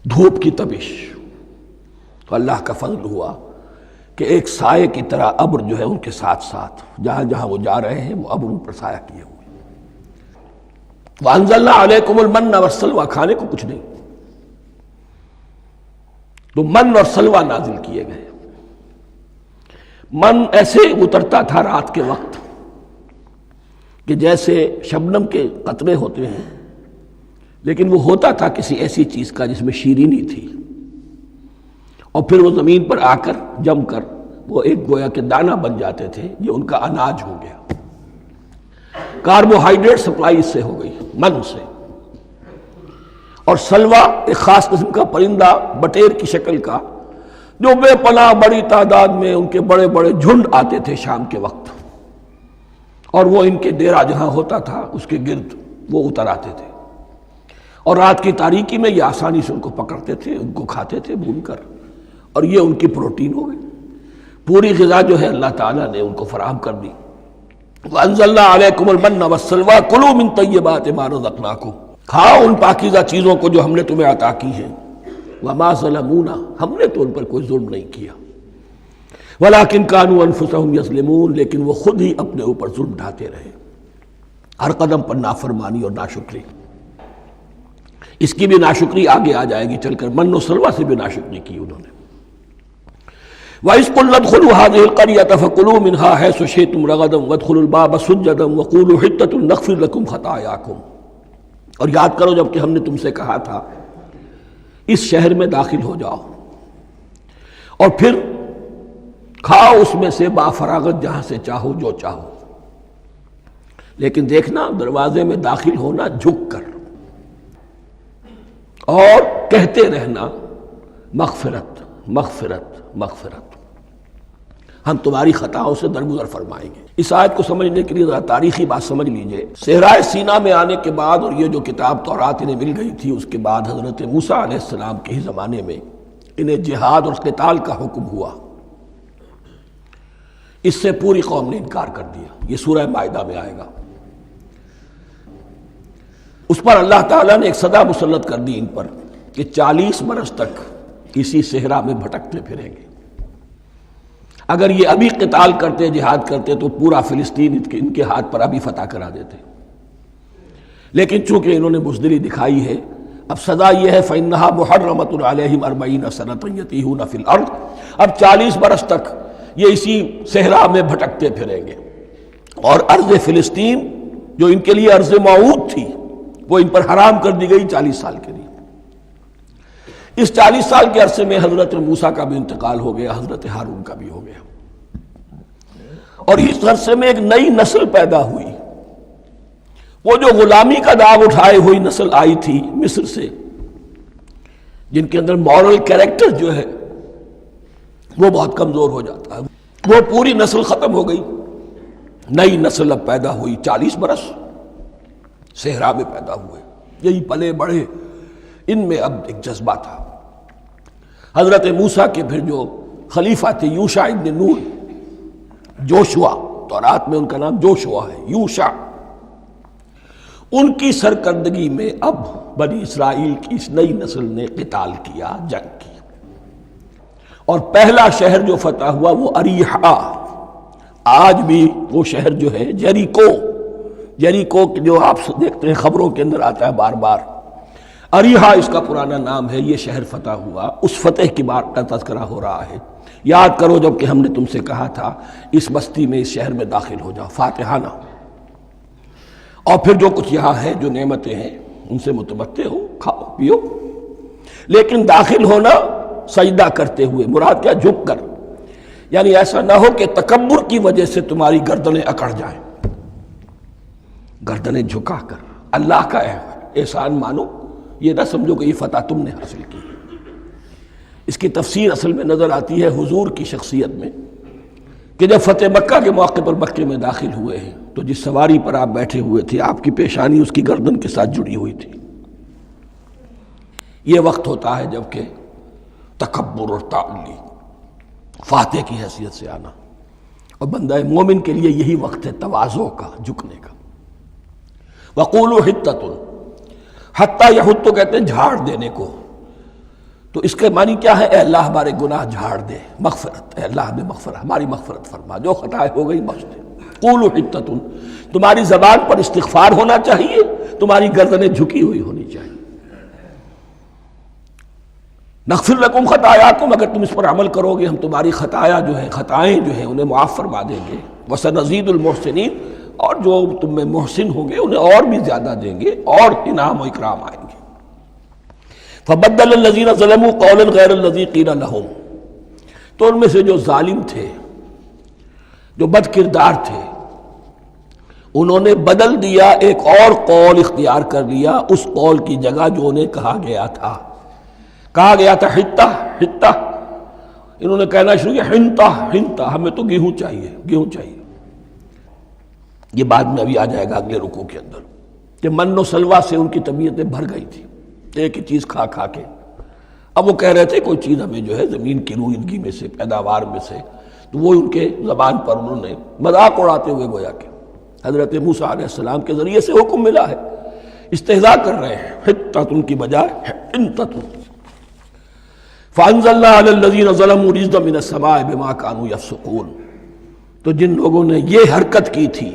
دھوپ کی تپش۔ تو اللہ کا فضل ہوا کہ ایک سائے کی طرح ابر جو ہے ان کے ساتھ ساتھ جہاں جہاں وہ جا رہے ہیں وہ ابر ان پر سایہ کیے ہوئے۔ وَأَنزَلْنَا عَلَيْكُمُ الْمَنَّ وَالسَّلْوَىٰ، کھانے کو کچھ نہیں، تو من اور سلوہ نازل کیے گئے۔ من ایسے اترتا تھا رات کے وقت کہ جیسے شبنم کے قطرے ہوتے ہیں، لیکن وہ ہوتا تھا کسی ایسی چیز کا جس میں شیرینی تھی، اور پھر وہ زمین پر آ کر جم کر وہ ایک گویا کے دانہ بن جاتے تھے، یہ ان کا اناج ہو گیا۔ کاربوہائیڈریٹ سپلائی اس سے ہو گئی من سے۔ اور سلوہ ایک خاص قسم کا پرندہ بٹیر کی شکل کا جو بے پناہ بڑی تعداد میں ان کے بڑے بڑے جھنڈ آتے تھے شام کے وقت، اور وہ ان کے ڈیرا جہاں ہوتا تھا اس کے گرد وہ اتر آتے تھے، اور رات کی تاریکی میں یہ آسانی سے ان کو پکڑتے تھے، ان کو کھاتے تھے بھون کر، اور یہ ان کی پروٹین ہو گئی۔ پوری غذا جو ہے اللہ تعالیٰ نے ان کو فراہم کر دی۔ وَأَنزَلْنَا عَلَيْكُمُ الْمَنَّ وَالسَّلْوَىٰ كُلُوا مِن طَيِّبَاتِ مَا رَزَقْنَاكُمْ، کھاؤ ان پاکیزہ چیزوں کو جو ہم نے تمہیں عطا کی ہیں۔ وَمَا ظَلَمُونَا، ہم نے تو ان پر کوئی ظلم نہیں کیا، وَلَٰكِن كَانُوا أَنفُسَهُمْ يَظْلِمُونَ، لیکن وہ خود ہی اپنے اوپر ظلم ڈھاتے رہے، ہر قدم پر نافرمانی اور ناشکری۔ اس کی بھی ناشکری آگے آ جائے گی چل کر، من و سلوہ سے بھی ناشکری کی انہوں نے۔ وَإِذْ قُلْنَا ادْخُلُوا هَٰذِهِ الْقَرْيَةَ فَكُلُوا مِنْهَا حَيْثُ شِئْتُمْ رَغَدًا وَادْخُلُوا الْبَابَ سُجَّدًا وَقُولُوا حِطَّةٌ نَغْفِرْ لَكُمْ خَطَايَاكُمْ، اور یاد کرو جب کہ ہم نے تم سے کہا تھا اس شہر میں داخل ہو جاؤ، اور پھر کھاؤ اس میں سے بافراغت جہاں سے چاہو جو چاہو، لیکن دیکھنا دروازے میں داخل ہونا جھک کر، اور کہتے رہنا مغفرت مغفرت مغفرت، ہم تمہاری خطاؤں سے درگزر فرمائیں گے۔ اس آیت کو سمجھنے کے لیے ذرا تاریخی بات سمجھ لیجئے۔ صحرائے سینا میں آنے کے بعد، اور یہ جو کتاب تورات انہیں مل گئی تھی، اس کے بعد حضرت موسیٰ علیہ السلام کے ہی زمانے میں انہیں جہاد اور قتال کا حکم ہوا۔ اس سے پوری قوم نے انکار کر دیا، یہ سورہ مائدہ میں آئے گا۔ اس پر اللہ تعالیٰ نے ایک سزا مسلط کر دی ان پر کہ 40 برس تک اسی صحرا میں بھٹکتے پھریں گے۔ اگر یہ ابھی قتال کرتے، جہاد کرتے، تو پورا فلسطین ان کے ہاتھ پر ابھی فتح کرا دیتے، لیکن چونکہ انہوں نے بزدلی دکھائی ہے، اب سزا یہ ہے فَإِنَّهَا مُحَرَّمَةٌ عَلَيْهِمْ 40 سَنَةً يَتِيهُونَ فِي الْأَرْضِ، اب 40 برس تک یہ اسی صحرا میں بھٹکتے پھریں گے، اور ارض فلسطین جو ان کے لیے ارض موعود تھی وہ ان پر حرام کر دی گئی 40 سال کے لیے۔ اس 40 سال کے عرصے میں حضرت موسیٰ کا بھی انتقال ہو گیا، حضرت ہارون کا بھی ہو گیا، اور اس عرصے میں ایک نئی نسل پیدا ہوئی۔ وہ جو غلامی کا داغ اٹھائے ہوئی نسل آئی تھی مصر سے، جن کے اندر مورل کیریکٹر جو ہے وہ بہت کمزور ہو جاتا ہے، وہ پوری نسل ختم ہو گئی، نئی نسل اب پیدا ہوئی۔ 40 برس صحرا میں پیدا ہوئے، یہی پلے بڑھے، ان میں اب ایک جذبہ تھا۔ حضرت موسیٰ کے پھر جو خلیفہ تھے یوشع ابن نون، جوشوا، تورات میں ان کا نام جوشوا ہے، یوشع، ان کی سرکردگی میں اب بنی اسرائیل کی اس نئی نسل نے قتال کیا، جنگ کی، اور پہلا شہر جو فتح ہوا وہ اریحا۔ آج بھی وہ شہر جو ہے جیریکو جو آپ دیکھتے ہیں خبروں کے اندر آتا ہے بار بار، اریحا اس کا پرانا نام ہے، یہ شہر فتح ہوا۔ اس فتح کی بات کا تذکرہ ہو رہا ہے۔ یاد کرو جب کہ ہم نے تم سے کہا تھا اس بستی میں، اس شہر میں داخل ہو جاؤ فاتحانہ، اور پھر جو کچھ یہاں ہے، جو نعمتیں ہیں، ان سے متمتع ہو، کھاؤ پیو، لیکن داخل ہونا سجدہ کرتے ہوئے، مراد کیا؟ جھک کر، یعنی ایسا نہ ہو کہ تکبر کی وجہ سے تمہاری گردنیں اکڑ جائیں، گردنیں جھکا کر اللہ کا احسان مانو، یہ نہ سمجھو کہ یہ فتح تم نے حاصل کی۔ اس کی تفسیر اصل میں نظر آتی ہے حضور کی شخصیت میں، کہ جب فتح مکہ کے موقع پر مکے میں داخل ہوئے ہیں تو جس سواری پر آپ بیٹھے ہوئے تھے، آپ کی پیشانی اس کی گردن کے ساتھ جڑی ہوئی تھی۔ یہ وقت ہوتا ہے جب کہ تکبر اور تعلی، فاتح کی حیثیت سے آنا، اور بندہ مومن کے لیے یہی وقت ہے تواضع کا، جھکنے کا۔ وَقُولُوا حِطَّةٌ، حتیٰ یحط تو کہتے ہیں جھاڑ دینے کو، تو اس کے معنی کیا ہے؟ اے اللہ ہمارے گناہ جھاڑ دے، مغفرت، اے اللہ ہمیں مغفرت، ہماری مغفرت فرما، جو خطائیں ہو گئی بخش دے۔ قولوا حطۃ، تمہاری زبان پر استغفار ہونا چاہیے، تمہاری گردنیں جھکی ہوئی ہونی چاہیے۔ نغفر لکم خطایاکم، اگر تم اس پر عمل کرو گے ہم تمہاری خطائیں جو ہیں انہیں معاف فرما دیں گے۔ وسنزید المحسنین، اور جو تم میں محسن ہوں گے انہیں اور بھی زیادہ دیں گے، اور انعام و اکرام آئیں گے۔ فبدل الذین ظلموا قولا غیر الذی قیل لہم، تو ان میں سے جو ظالم تھے، جو بد کردار تھے، انہوں نے بدل دیا، ایک اور قول اختیار کر لیا اس قول کی جگہ جو انہیں کہا گیا تھا حتہ حتہ، انہوں نے کہنا شروع کیا ہنتا ہنتا، ہمیں تو گیہوں چاہیے۔ یہ بعد میں ابھی آ جائے گا اگلے رکوع کے اندر، کہ من و سلوہ سے ان کی طبیعتیں بھر گئی تھی ایک ہی چیز کھا کھا کے۔ اب وہ کہہ رہے تھے کوئی چیز ہمیں جو ہے زمین کی روئیدگی میں سے، پیداوار میں سے، تو وہ ان کے زبان پر انہوں نے مذاق اڑاتے ہوئے گویا کہ حضرت موسیٰ علیہ السلام کے ذریعے سے حکم ملا ہے، استہزاء کر رہے ہیں، حطۃ کی بجائے حنطۃ۔ فانزلنا علی الذین ظلموا رجزا من السماء بما كانوا یفسقون، تو جن لوگوں نے یہ حرکت کی تھی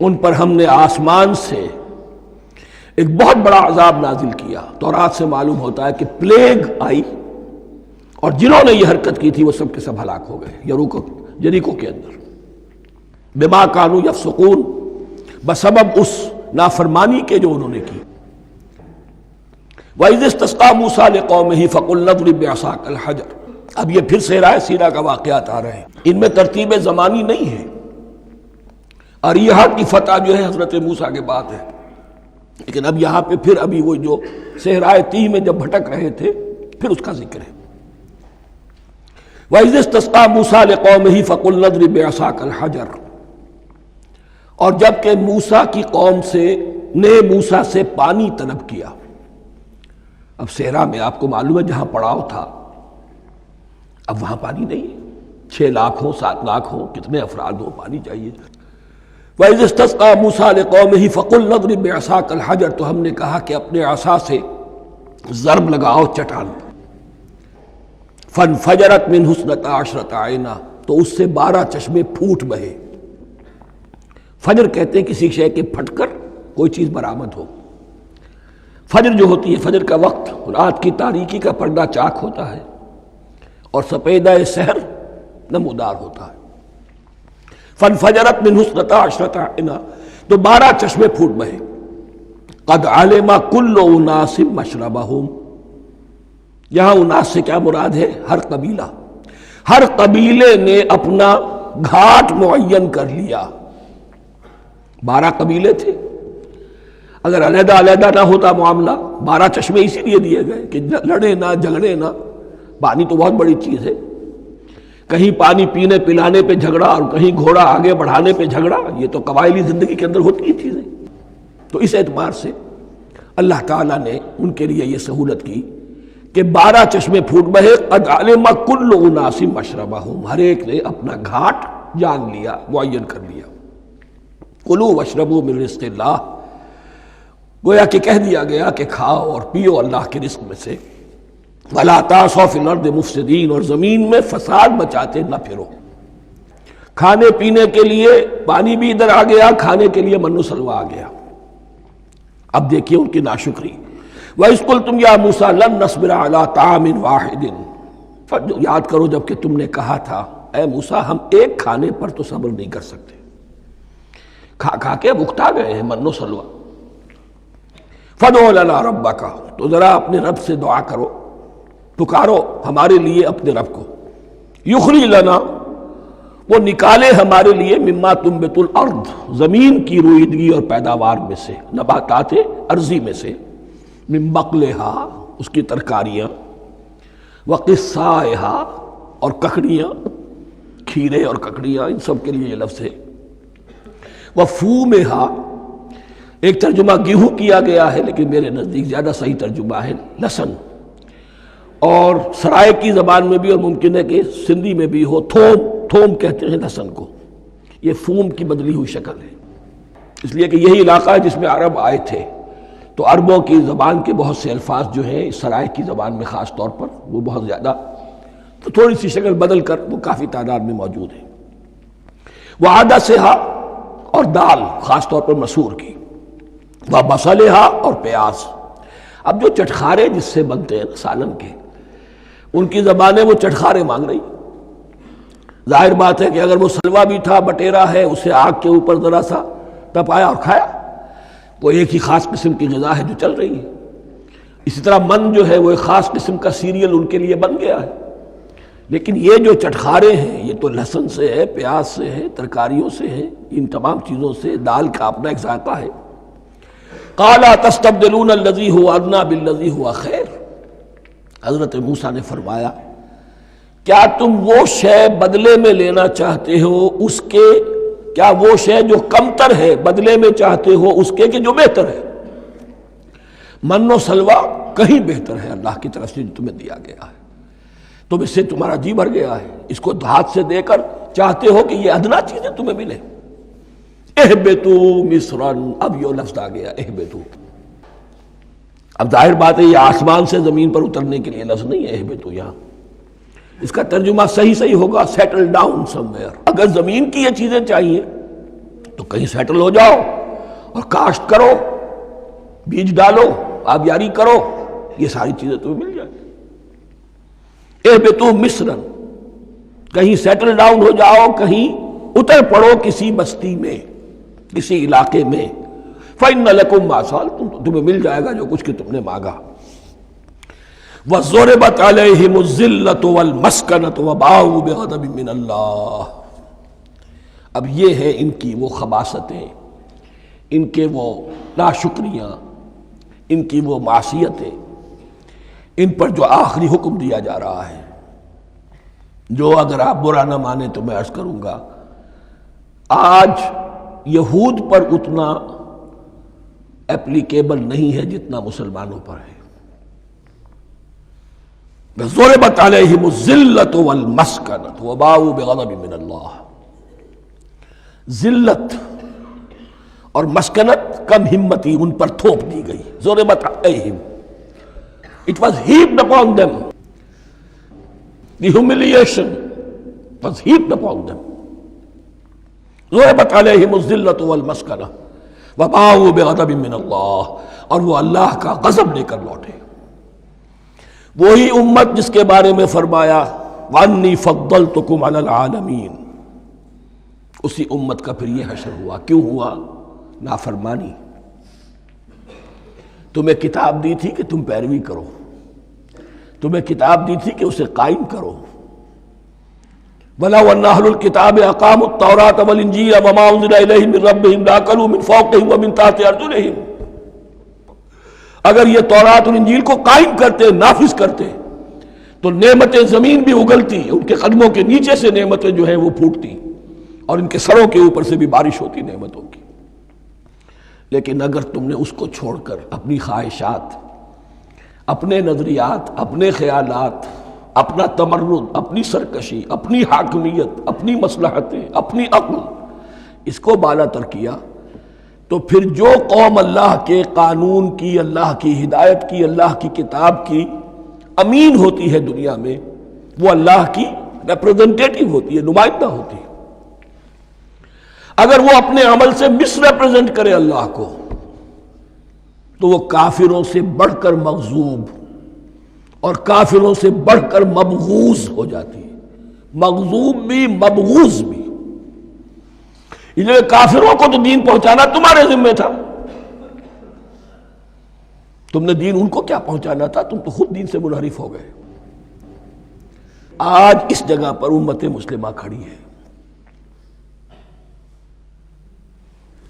ان پر ہم نے آسمان سے ایک بہت بڑا عذاب نازل کیا۔ تورات سے معلوم ہوتا ہے کہ پلیگ آئی، اور جنہوں نے یہ حرکت کی تھی وہ سب کے سب ہلاک ہو گئے جریکو کے اندر، بما كانوا یفسقون، بسبب اس نافرمانی کے جو انہوں نے کی۔ وَإِذِ اسْتَسْقَىٰ مُوسَىٰ لِقَوْمِهِ فَقُلْنَا اضْرِب بِّعَصَاكَ الْحَجَرَ، اب یہ پھر صحرائے سیرا کا واقعات آ رہے ہیں، ان میں ترتیب زمانی نہیں ہے۔ اریحا کی فتح جو ہے حضرت موسیٰ کے بعد ہے، لیکن اب یہاں پہ پھر ابھی وہ جو صحرائے تیہ میں جب بھٹک رہے تھے پھر اس کا ذکر ہے۔ وَإِذِ اسْتَسْقَىٰ مُوسَىٰ لِقَوْمِهِ فَقُلْنَا اضْرِب بِّعَصَاكَ الْحَجَرَ، اور جب کہ موسیٰ کی قوم نے موسیٰ سے پانی طلب کیا۔ اب صحرا میں آپ کو معلوم ہے جہاں پڑاؤ تھا اب وہاں پانی نہیں ہے، 6 لاکھ ہوں 7 لاکھ ہوں کتنے افراد ہوں پانی چاہیے۔ وَإِذِ اسْتَسْقَىٰ مُوسَىٰ لِقَوْمِهِ فَقُلْنَا اضْرِب بِّعَصَاكَ الْحَجَرَ، تو ہم نے کہا کہ اپنے عصا سے ضرب لگاؤ چٹان پر۔ فَانْفَجَرَتْ مِنْهُ اثْنَتَا عَشْرَةَ عَيْنًا، تو اس سے 12 چشمے پھوٹ بہے۔ فجر کہتے ہیں کسی شے کے پھٹ کر کوئی چیز برآمد ہو۔ فجر جو ہوتی ہے، فجر کا وقت رات کی تاریکی کا پردہ چاک ہوتا ہے اور سپیدہ سحر نمودار ہوتا ہے۔ فَانْفَجَرَتْ مِنْهُ اثْنَتَا عَشْرَةَ عَيْنًا، تو 12 چشمے پھوٹ بہے۔ قَدْ عَلِمَ كُلُّ أُنَاسٍ مَشْرَبَهُمْ، یہاں اناس سے کیا مراد ہے؟ ہر قبیلہ، ہر قبیلے نے اپنا گھاٹ معین کر لیا۔ 12 قبیلے تھے، اگر علیحدہ علیحدہ نہ ہوتا معاملہ، 12 چشمے اسی لیے دیے گئے کہ لڑے نہ جھگڑے نہ۔ پانی تو بہت بڑی چیز ہے، کہیں پانی پینے پلانے پہ جھگڑا اور کہیں گھوڑا آگے بڑھانے پہ جھگڑا، یہ تو قبائلی زندگی کے اندر ہوتی ہی چیزیں۔ تو اس اعتبار سے اللہ تعالیٰ نے ان کے لیے یہ سہولت کی کہ 12 چشمے پھوٹ بہے۔ قد علم کل اناس مشربہم، ہر ایک نے اپنا گھاٹ جان لیا، معین کر لیا۔ کلوا واشربوا من رزق اللہ، گویا کہ کہہ دیا گیا کہ کھاؤ اور پیو اللہ کے رزق میں سے۔ ولا تعصوا فی الارض مفسدین، اور زمین میں فساد بچاتے نہ پھرو۔ کھانے پینے کے لیے پانی بھی ادھر آ گیا، کھانے کے لیے من و سلوہ آ گیا۔ اب دیکھیے ان کی ناشکری۔ وَإِذْ قُلْتُمْ يَا مُوسَىٰ لَن نَّصْبِرَ عَلَىٰ طَعَامٍ وَاحِدٍ، یاد کرو جب کہ تم نے کہا تھا اے موسیٰ ہم ایک کھانے پر تو صبر نہیں کر سکتے، کھا کھا کے بکتا گئے ہیں من و سلوہ۔ فَادْعُ لَنَا رَبَّكَ، تو ذرا اپنے رب سے دعا کرو، پکارو ہمارے لیے اپنے رب کو۔ یخرج لنا، وہ نکالے ہمارے لیے مما تنبت الارض، زمین کی روئیدگی اور پیداوار میں سے، نباتات ارضی میں سے، من بقلہا، اس کی ترکاریاں، وقصائہا، اور ککڑیاں، کھیرے اور ککڑیاں، ان سب کے لیے یہ لفظ ہے۔ وفومہا، ایک ترجمہ گیہوں کیا گیا ہے لیکن میرے نزدیک زیادہ صحیح ترجمہ ہے لہسن، اور سرائے کی زبان میں بھی اور ممکن ہے کہ سندھی میں بھی ہو تھوم، تھوم کہتے ہیں لہسن کو، یہ فوم کی بدلی ہوئی شکل ہے، اس لیے کہ یہی علاقہ ہے جس میں عرب آئے تھے، تو عربوں کی زبان کے بہت سے الفاظ جو ہیں اس سرائے کی زبان میں خاص طور پر وہ بہت زیادہ، تو تھوڑی سی شکل بدل کر وہ کافی تعداد میں موجود ہے۔ وعدسہا، اور دال خاص طور پر مسور کی، وبصلہا، اور پیاز۔ اب جو چٹخارے جس سے بنتے ہیں سالن کے، ان کی زبانیں وہ چٹخارے مانگ رہی۔ ظاہر بات ہے کہ اگر وہ سلوا بھی تھا، بٹیرا ہے، اسے آگ کے اوپر ذرا سا تپایا اور کھایا، وہ ایک ہی خاص قسم کی غذا ہے جو چل رہی ہے۔ اسی طرح من جو ہے وہ ایک خاص قسم کا سیریل ان کے لیے بن گیا ہے، لیکن یہ جو چٹخارے ہیں یہ تو لہسن سے ہے، پیاز سے ہے، ترکاریوں سے ہے، ان تمام چیزوں سے، دال کا اپنا ایک ذائقہ ہے۔ قَالَ تَسْتَبْدِلُونَ الَّذِي هُوَ أَدْنَىٰ بِالَّذِي هُوَ خَيْرٌ، حضرت موسیٰ نے فرمایا کیا تم وہ شے بدلے میں لینا چاہتے ہو اس کے، کیا وہ شے جو کمتر ہے بدلے میں چاہتے ہو اس کے کہ جو بہتر ہے؟ من و سلوہ کہیں بہتر ہے اللہ کی طرف سے جو تمہیں دیا گیا ہے، تم اس سے تمہارا جی بھر گیا ہے، اس کو ہاتھ سے دے کر چاہتے ہو کہ یہ ادنا چیزیں تمہیں ملے۔ اہبطوا مصرا، اب یہ لفظ آ گیا اہبطوا۔ اب ظاہر بات ہے یہ آسمان سے زمین پر اترنے کے لیے لفظ نہیں ہے اہبطوا، یہاں اس کا ترجمہ صحیح ہوگا سیٹل ڈاؤن سم ویئر۔ اگر زمین کی یہ چیزیں چاہیے تو کہیں سیٹل ہو جاؤ اور کاشت کرو، بیج ڈالو، آبیاری کرو، یہ ساری چیزیں تمہیں مل جائیں۔ اہبطوا مصرا، کہیں سیٹل ڈاؤن ہو جاؤ، کہیں اتر پڑو کسی بستی میں، کسی علاقے میں۔ فَإِنَّ لَكُمْ مَا سَأَلْتُمْ، تمہیں مل جائے گا جو کچھ کہ تم نے مانگا۔ وَضُرِبَتْ عَلَيْهِمُ الذِّلَّةُ وَالْمَسْكَنَةُ وَبَاءُوا بِغَضَبٍ مِّنَ اللَّهِ۔ اب یہ ہے ان کی وہ خباثتیں، ان کے وہ ناشکریاں، ان کی وہ معصیتیں، ان پر جو آخری حکم دیا جا رہا ہے، جو اگر آپ برا نہ مانیں تو میں عرض کروں گا آج یہود پر اتنا اپلیکیبل نہیں ہے جتنا مسلمانوں پر ہے۔ ضربت علیہم الذلۃ والمسکنۃ وباؤوا بغضب من اللہ۔ ذلت اور مسکنت، کم ہمتی ان پر تھوپ دی گئی۔ ضربت علیہم، it was heaped upon them. The humiliation was heaped upon them. ضربت علیہم الذلۃ والمسکنۃ وباؤوا بغضب من اللہ، اور وہ اللہ کا غضب لے کر لوٹے۔ وہی امت جس کے بارے میں فرمایا وَأَنِّي فَضَّلْتُكُمْ عَلَى الْعَالَمِينَ، اسی امت کا پھر یہ حشر ہوا۔ کیوں ہوا؟ نافرمانی۔ تمہیں کتاب دی تھی کہ تم پیروی کرو، تمہیں کتاب دی تھی کہ اسے قائم کرو۔ وَلَوْ أَنَّ أَهْلَ الْكِتَابِ أَقَامُوا التَّوْرَاةَ وَالْإِنْجِيلَ وَمَا أُنزِلَ إِلَيْهِمْ مِنْ رَبِّهِمْ لَأَكَلُوا مِنْ فَوْقِهِمْ وَمِنْ تَحْتِ أَرْجُلِهِمْ۔ اگر یہ تورات اور انجیل کو قائم کرتے، نافذ کرتے، تو نعمتیں زمین بھی اگلتی، ان کے قدموں کے نیچے سے نعمتیں جو ہیں وہ پھوٹتی، اور ان کے سروں کے اوپر سے بھی بارش ہوتی نعمتوں کی۔ لیکن اگر تم نے اس کو چھوڑ کر اپنی خواہشات، اپنے نظریات، اپنے خیالات، اپنا تمرد، اپنی سرکشی، اپنی حاکمیت، اپنی مصلحتیں، اپنی عقل، اس کو بالا تر کیا، تو پھر جو قوم اللہ کے قانون کی، اللہ کی ہدایت کی، اللہ کی کتاب کی امین ہوتی ہے دنیا میں، وہ اللہ کی ریپرزنٹیٹیو ہوتی ہے، نمائندہ ہوتی ہے۔ اگر وہ اپنے عمل سے مس ریپرزنٹ کرے اللہ کو، تو وہ کافروں سے بڑھ کر مغضوب اور کافروں سے بڑھ کر مبغوض ہو جاتی ہے، مغضوب بھی مبغوض بھی۔ اس لیے کافروں کو تو دین پہنچانا تمہارے ذمہ تھا، تم نے دین ان کو کیا پہنچانا تھا، تم تو خود دین سے منحرف ہو گئے۔ آج اس جگہ پر امت مسلمہ کھڑی ہے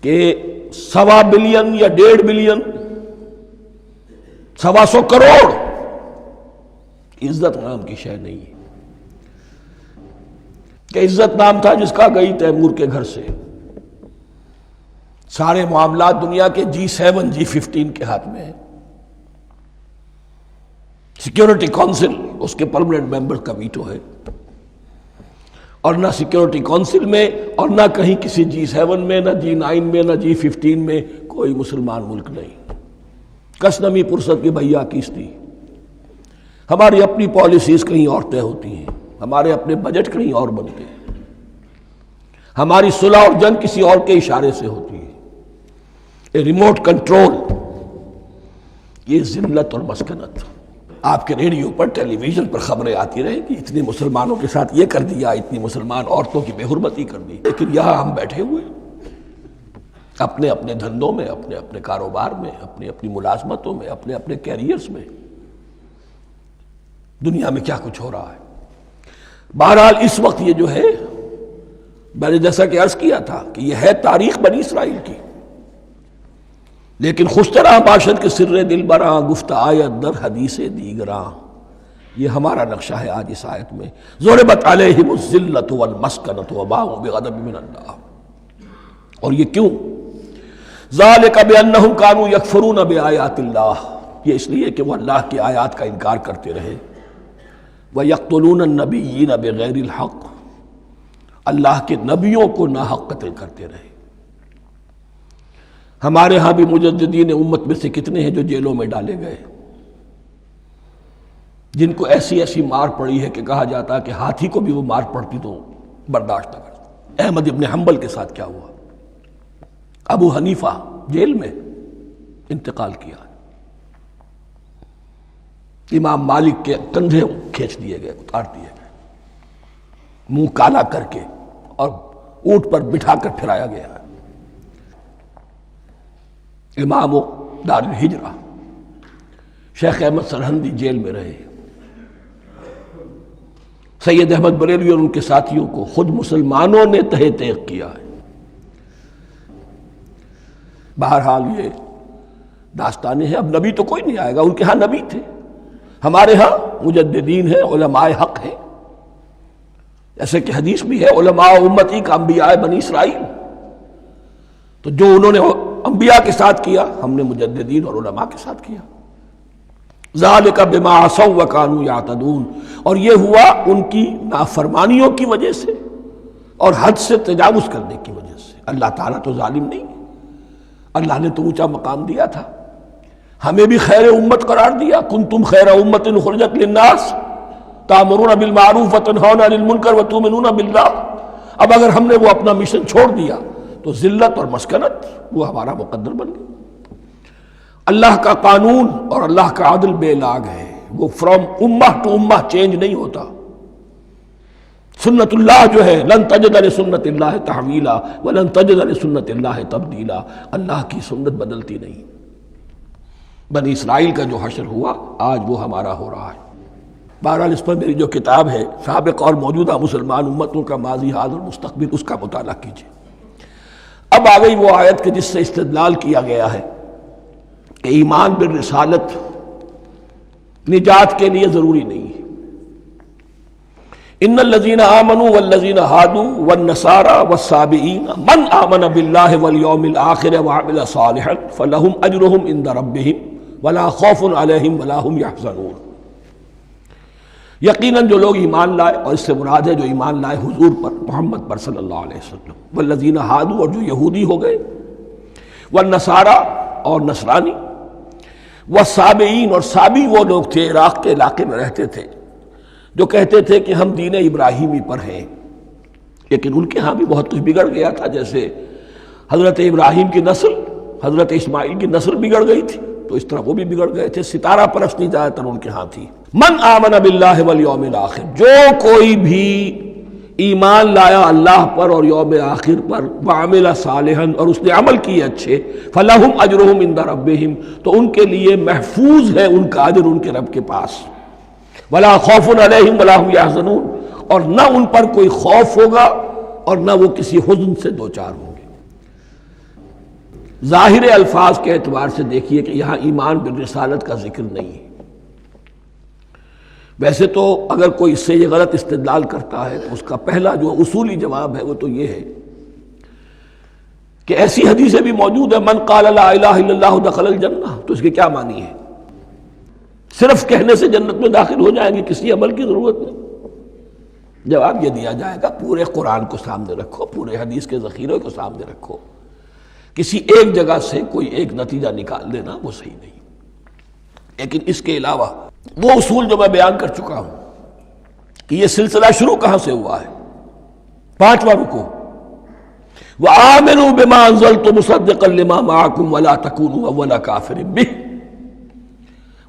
کہ 1.25 بلین یا 1.5 بلین، 125 کروڑ عزت نام کی شے نہیں ہے، کہ عزت نام تھا جس کا گئی تیمور کے گھر سے، سارے معاملات دنیا کے G7 G15 کے ہاتھ میں ہیں، سیکیورٹی کونسل اس کے پرماننٹ ممبر کا ویٹو ہے، اور نہ سیکیورٹی کونسل میں اور نہ کہیں کسی G7 میں، نہ G9 میں، نہ G15 میں کوئی مسلمان ملک نہیں۔ کس نمی پرست کی بھیا کیستی، ہماری اپنی پالیسیز کہیں اور طے ہوتی ہیں، ہمارے اپنے بجٹ کہیں اور بنتے ہیں، ہماری صلح اور جنگ کسی اور کے اشارے سے ہوتی ہے، ریموٹ کنٹرول۔ یہ ذلت اور مسکنت۔ آپ کے ریڈیو پر، ٹیلی ویژن پر خبریں آتی رہیں کہ اتنے مسلمانوں کے ساتھ یہ کر دیا، اتنی مسلمان عورتوں کی بے حرمتی کر دی، لیکن یہاں ہم بیٹھے ہوئے اپنے اپنے دھندوں میں، اپنے اپنے کاروبار میں، اپنی اپنی ملازمتوں میں، اپنے اپنے کیریئرز میں، دنیا میں کیا کچھ ہو رہا ہے۔ بہرحال اس وقت یہ جو ہے، میں نے جیسا کہ عرض کیا تھا کہ یہ ہے تاریخ بنی اسرائیل کی، لیکن خوشترا باشد کے سر دل براں، گفت آیت در حدیث دیگراں، یہ ہمارا نقشہ ہے آج اس آیت میں۔ ضربت علیہم الذلۃ والمسکنۃ وباؤوا بغضب من اللہ۔ اور یہ کیوں؟ ذالک بانہم کانوا یکفرون بآیات اللہ، یہ اس لیے کہ وہ اللہ کی آیات کا انکار کرتے رہے۔ وَيَقْتُلُونَ النَّبِيِّينَ بِغَيْرِ الْحَقِّ، اللہ کے نبیوں کو ناحق قتل کرتے رہے۔ ہمارے ہاں بھی مجددین امت میں سے کتنے ہیں جو جیلوں میں ڈالے گئے، جن کو ایسی ایسی مار پڑی ہے کہ کہا جاتا ہے کہ ہاتھی کو بھی وہ مار پڑتی تو برداشت نہ کرتا۔ احمد ابن حنبل کے ساتھ کیا ہوا؟ ابو حنیفہ جیل میں انتقال کیا، امام مالک کے کندھے کھینچ دیے گئے، اتار دیے گئے، منہ کالا کر کے اور اونٹ پر بٹھا کر پھرایا گیا۔ امام دار الہجرہ شیخ احمد سرہندی جیل میں رہے، سید احمد بریلوی اور ان کے ساتھیوں کو خود مسلمانوں نے تہہ تیغ کیا ہے۔ بہرحال یہ داستانیں ہیں، اب نبی تو کوئی نہیں آئے گا، ان کے ہاں نبی تھے، ہمارے ہاں مجددین ہیں، علماء حق ہیں، جیسے کہ حدیث بھی ہے علماء امتی کا انبیاء بنی اسرائیل، تو جو انہوں نے انبیاء کے ساتھ کیا ہم نے مجددین اور علماء کے ساتھ کیا۔ ذالک بما عصوا وکانوا یعتدون، اور یہ ہوا ان کی نافرمانیوں کی وجہ سے اور حد سے تجاوز کرنے کی وجہ سے۔ اللہ تعالیٰ تو ظالم نہیں ہے، اللہ نے تو اونچا مقام دیا تھا، ہمیں بھی خیر امت قرار دیا، کنتم خیر امت اخرجت للناس تأمرون بالمعروف وتنہون عن المنکر وتؤمنون باللہ۔ اب اگر ہم نے وہ اپنا مشن چھوڑ دیا تو ذلت اور مسکنت وہ ہمارا مقدر بن گئی۔ اللہ کا قانون اور اللہ کا عدل بے لاگ ہے، وہ فرام امہ ٹو امہ چینج نہیں ہوتا۔ سنت اللہ جو ہے لن تجد لسنت اللہ تحویلا ولن تجد لسنت اللہ تبدیلا، اللہ کی سنت بدلتی نہیں۔ بنی اسرائیل کا جو حشر ہوا آج وہ ہمارا ہو رہا ہے۔ بہرحال اس پر میری جو کتاب ہے سابق اور موجودہ مسلمان امتوں کا ماضی حال اور مستقبل، اس کا مطالعہ کیجیے۔ اب آ گئی وہ آیت کہ جس سے استدلال کیا گیا ہے کہ ایمان بالرسالت نجات کے لیے ضروری نہیں ہے۔ ان الذین آمنوا والذین ہادوا والنصارى والصابئین من آمن باللہ والیوم الآخر وعمل صالحا فلہم اجرہم عند ربہم ولا خوف علیہم ولا ہم یحزنون۔ یقیناً جو لوگ ایمان لائے، اور اس سے مراد ہے جو ایمان لائے حضور پر، محمد پر صلی اللہ علیہ وسلم، والذین ہادوا، اور جو یہودی ہو گئے، والنصارى، اور نصرانی، والصابئین، اور صابی وہ لوگ تھے عراق کے علاقے میں رہتے تھے جو کہتے تھے کہ ہم دین ابراہیمی پر ہیں، لیکن ان کے ہاں بھی بہت کچھ بگڑ گیا تھا، جیسے حضرت ابراہیم کی نسل حضرت اسماعیل کی نسل بگڑ گئی تھی تو اس طرح وہ بھی بگڑ گئے تھے۔ ستارہ پرستی زیادہ تر ان کے ہاں تھی۔ من آمن باللہ والیوم الآخر، جو کوئی بھی ایمان لایا اللہ پر اور یوم آخر پر، وعمل صالحا، اور اس نے عمل کیے اچھے، فلہم اجرہم عند ربہم، تو ان کے لیے محفوظ ہے ان کا اجر ان کے رب کے پاس، ولا خوف علیہم ولا ہم یحزنون، اور نہ ان پر کوئی خوف ہوگا اور نہ وہ کسی حزن سے دوچار ہوں گے۔ ظاہر الفاظ کے اعتبار سے دیکھیے کہ یہاں ایمان بالرسالت کا ذکر نہیں ہے۔ ویسے تو اگر کوئی اس سے یہ غلط استدلال کرتا ہے تو اس کا پہلا جو اصولی جواب ہے وہ تو یہ ہے کہ ایسی حدیثیں بھی موجود ہیں، من قال لا الہ الا اللہ دخل الجنہ، تو اس کے کیا معنی ہے؟ صرف کہنے سے جنت میں داخل ہو جائیں گے، کسی عمل کی ضرورت نہیں؟ جواب یہ دیا جائے گا پورے قرآن کو سامنے رکھو، پورے حدیث کے ذخیرے کو سامنے رکھو، کسی ایک جگہ سے کوئی ایک نتیجہ نکال لینا وہ صحیح نہیں۔ لیکن اس کے علاوہ وہ اصول جو میں بیان کر چکا ہوں کہ یہ سلسلہ شروع کہاں سے ہوا ہے، 5واں رکوع، وَآمِنُوا بِمَا أَنزَلْتُ مُصَدِّقًا لِمَا مَعَكُمْ وَلَا تَكُونُوا أَوَّلَ كَافِرٍ بِهِ،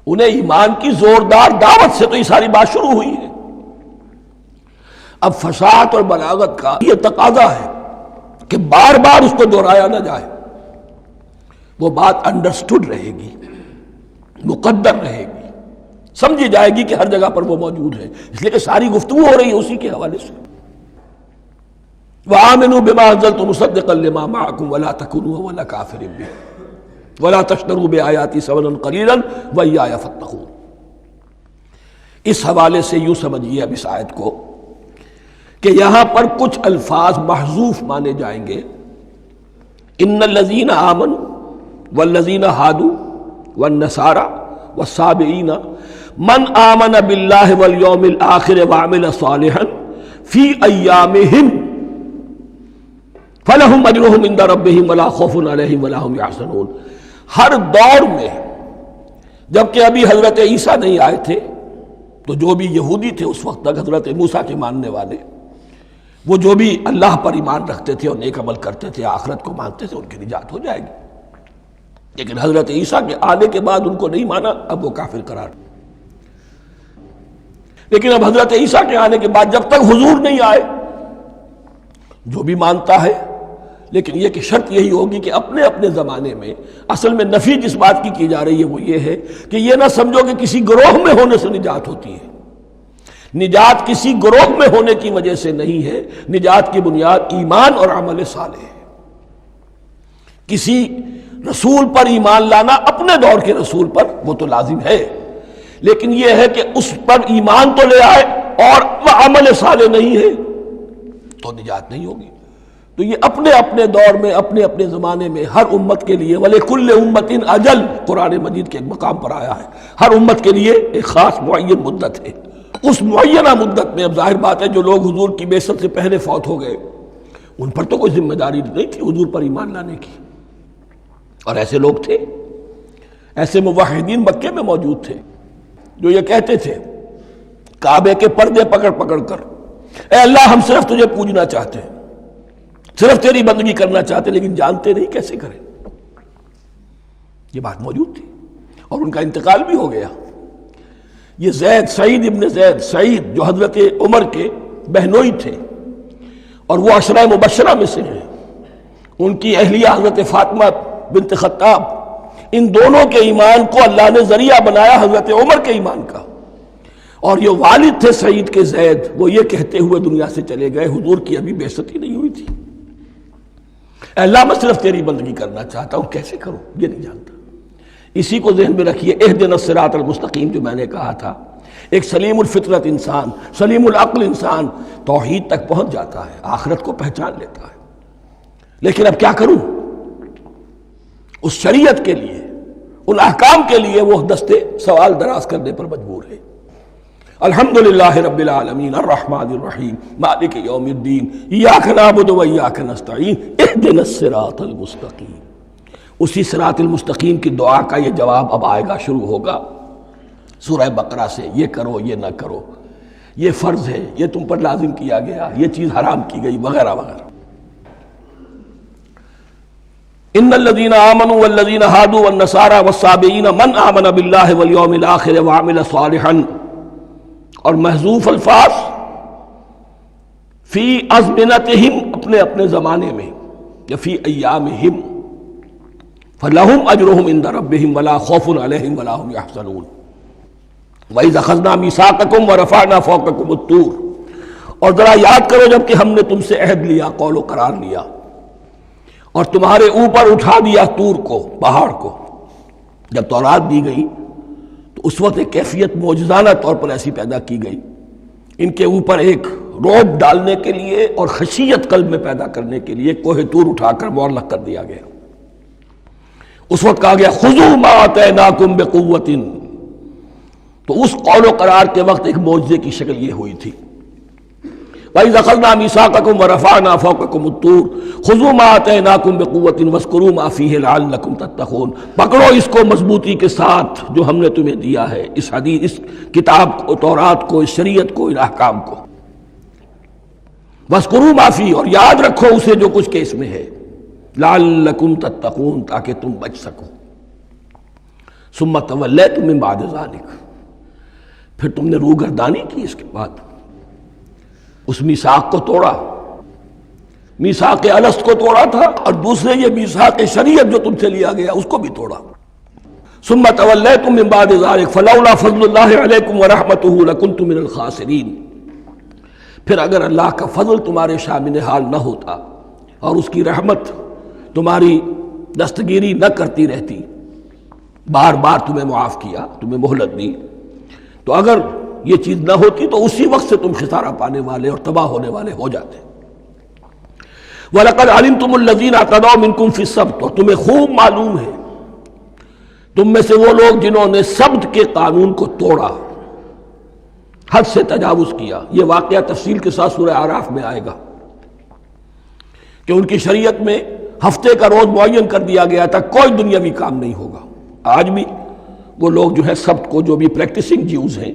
انہیں ایمان کی زوردار دعوت سے تو یہ ساری بات شروع ہوئی ہے۔ اب فصاحت اور بلاغت کا یہ تقاضا ہے کہ بار بار اس کو دہرایا نہ جائے، وہ بات انڈرسٹوڈ رہے گی، مقدر رہے گی، سمجھی جائے گی کہ ہر جگہ پر وہ موجود ہے، اس لیے کہ ساری گفتگو ہو رہی ہے اسی کے حوالے سے۔ وَآمِنُوا بِمَا أَنزَلْتُ مُصَدِّقًا لِمَا مَعَكُمْ وَلَا تَكُونُوا أَوَّلَ كَافِرٍ بِهِ وَلَا تَشْتَرُوا بِآيَاتِي ثَمَنًا قَلِيلًا وَإِيَّايَ فَاتَّقُونِ۔ اس حوالے سے یوں سمجھیے اب اس آیت کو کہ یہاں پر کچھ الفاظ محذوف مانے جائیں گے، ان الذین آمنوا والذین ہادوا والنصارى والصابئین من آمن باللہ والیوم الآخر وعمل صالحا فی ایامہم فلہم اجرہم عند ربہم ولا خوف علیہم ولا ہم یحزنون۔ ہر دور میں جبکہ ابھی حضرت عیسیٰ نہیں آئے تھے تو جو بھی یہودی تھے اس وقت تک، حضرت موسیٰ کے ماننے والے، وہ جو بھی اللہ پر ایمان رکھتے تھے اور نیک عمل کرتے تھے، آخرت کو مانتے تھے، ان کی نجات ہو جائے گی۔ لیکن حضرت عیسیٰ کے آنے کے بعد ان کو نہیں مانا، اب وہ کافر قرار۔ لیکن اب حضرت عیسیٰ کے آنے کے بعد جب تک حضور نہیں آئے، جو بھی مانتا ہے لیکن یہ کہ شرط یہی ہوگی کہ اپنے اپنے زمانے میں اصل میں نفی جس بات کی جا رہی ہے وہ یہ ہے کہ یہ نہ سمجھو کہ کسی گروہ میں ہونے سے نجات ہوتی ہے. نجات کسی گروہ میں ہونے کی وجہ سے نہیں ہے، نجات کی بنیاد ایمان اور عمل صالح ہے. کسی رسول پر ایمان لانا اپنے دور کے رسول پر وہ تو لازم ہے، لیکن یہ ہے کہ اس پر ایمان تو لے آئے اور وہ عمل صالح نہیں ہے تو نجات نہیں ہوگی. تو یہ اپنے اپنے دور میں اپنے اپنے زمانے میں ہر امت کے لیے وَلِكُلِّ أُمَّةٍ أَجَلٌ قرآن مجید کے ایک مقام پر آیا ہے، ہر امت کے لیے ایک خاص معین مدت ہے. اس معینہ مدت میں اب ظاہر بات ہے جو لوگ حضور کی بعثت سے پہلے فوت ہو گئے ان پر تو کوئی ذمہ داری نہیں تھی حضور پر ایمان لانے کی، اور ایسے لوگ تھے، ایسے موحدین مکے میں موجود تھے جو یہ کہتے تھے کعبے کے پردے پکڑ پکڑ کر، اے اللہ ہم صرف تجھے پوجنا چاہتے ہیں، صرف تیری بندگی کرنا چاہتے ہیں، لیکن جانتے نہیں کیسے کریں. یہ بات موجود تھی اور ان کا انتقال بھی ہو گیا. یہ زید، سعید ابن زید، سعید جو حضرت عمر کے بہنوئی تھے اور وہ عشرہ مبشرہ میں سے ہیں، ان کی اہلیہ حضرت فاطمہ بنت خطاب، ان دونوں کے ایمان کو اللہ نے ذریعہ بنایا حضرت عمر کے ایمان کا. اور یہ والد تھے سعید کے زید، وہ یہ کہتے ہوئے دنیا سے چلے گئے حضور کی ابھی بعثت ہی نہیں ہوئی تھی، اے اللہ میں صرف تیری بندگی کرنا چاہتا ہوں، کیسے کروں یہ نہیں جانتا. اسی کو ذہن میں رکھیے، اہدنا الصراط المستقیم جو میں نے کہا تھا، ایک سلیم الفطرت انسان، سلیم العقل انسان توحید تک پہنچ جاتا ہے، آخرت کو پہچان لیتا ہے، لیکن اب کیا کروں؟ اس شریعت کے لیے، ان احکام کے لیے وہ دستے سوال دراز کرنے پر مجبور ہے. الحمدللہ رب العالمین الرحمن الرحیم مالک یوم الدین ایاک نعبد و ایاک نستعین اہدنا الصراط المستقیم. اسی صراط المستقیم کی دعا کا یہ جواب اب آئے گا، شروع ہوگا سورہ بقرہ سے. یہ کرو، یہ نہ کرو، یہ فرض ہے، یہ تم پر لازم کیا گیا، یہ چیز حرام کی گئی، وغیرہ وغیرہ. ان الذين آمنوا والذين هادوا والنصارى والصابئين من آمن بالله واليوم الآخر وعمل صالحا، اور محذوف الفاظ فی ازمنتہم، اپنے اپنے زمانے میں، یا فی ایامہم، فلہم اجرہم عند ربہم ولا خوف علیہم ولا هم یحزنون. وَإِذْ أَخَذْنَا مِیثَاقَکُمْ وَرَفَعْنَا فَوْقَکُمُ الطُّورَ، اور ذرا یاد کرو جب کہ ہم نے تم سے عہد لیا، قول و قرار لیا، اور تمہارے اوپر اٹھا دیا طور کو، پہاڑ کو. جب تورات دی گئی تو اس وقت ایک کیفیت معجزانہ طور پر ایسی پیدا کی گئی، ان کے اوپر ایک رعب ڈالنے کے لیے اور خشیت قلب میں پیدا کرنے کے لیے کوہ طور اٹھا کر معلق کر دیا گیا. اس وقت کہا گیا خذوا ما آتیناکم بقوۃ، تو اس قول و قرار کے وقت ایک معجزے کی شکل یہ ہوئی تھی. وَإِذْ أَخَذْنَا مِيثَاقَكُمْ وَرَفَعْنَا فَوْقَكُمُ الطُّورَ خُذُوا مَا آتَيْنَاكُمْ بِقُوَّةٍ وَاذْكُرُوا مَا فِيهِ لَعَلَّكُمْ تَتَّقُونَ. پکڑو اس کو مضبوطی کے ساتھ جو ہم نے تمہیں دیا ہے، اس حدیث، اس کتاب کو، تورات کو، اس شریعت کو، ان احکام کو. وَاذْكُرُوا مَا فِيهِ، اور یاد رکھو اسے جو کچھ کہ اس میں ہے، لَعَلَّكُمْ تَتَّقُونَ، تاکہ تم بچ سکو. ثُمَّ تَوَلَّيْتُم مِّن بَعْدِ ذَلِكَ، پھر تم نے روگردانی کی اس کے بعد، اس میثاق کو توڑا. میثاق الست کو توڑا تھا، اور دوسرے یہ میثاق شریعت جو تم سے لیا گیا اس کو بھی توڑا. ثم تولیتم من بعد ذلک فلولا فضل اللہ علیکم ورحمتہ لکنتم من الخاسرین. پھر اگر اللہ کا فضل تمہارے شامل حال نہ ہوتا اور اس کی رحمت تمہاری دستگیری نہ کرتی رہتی، بار بار تمہیں معاف کیا، تمہیں مہلت دی، تو اگر یہ چیز نہ ہوتی تو اسی وقت سے تم خسارہ پانے والے اور تباہ ہونے والے ہو جاتے. وَلَقَدْ عَلِمْتُمُ الَّذِينَ اعْتَدَوْا مِنْكُمْ فِي السَّبْتِ، اور تمہیں خوب معلوم ہے تم میں سے وہ لوگ جنہوں نے سبت کے قانون کو توڑا، حد سے تجاوز کیا. یہ واقعہ تفصیل کے ساتھ سورہ اعراف میں آئے گا کہ ان کی شریعت میں ہفتے کا روز معین کر دیا گیا تھا، کوئی دنیاوی کام نہیں ہوگا. آج بھی وہ لوگ جو ہے سبت کو، جو بھی پریکٹسنگ جیوز ہیں،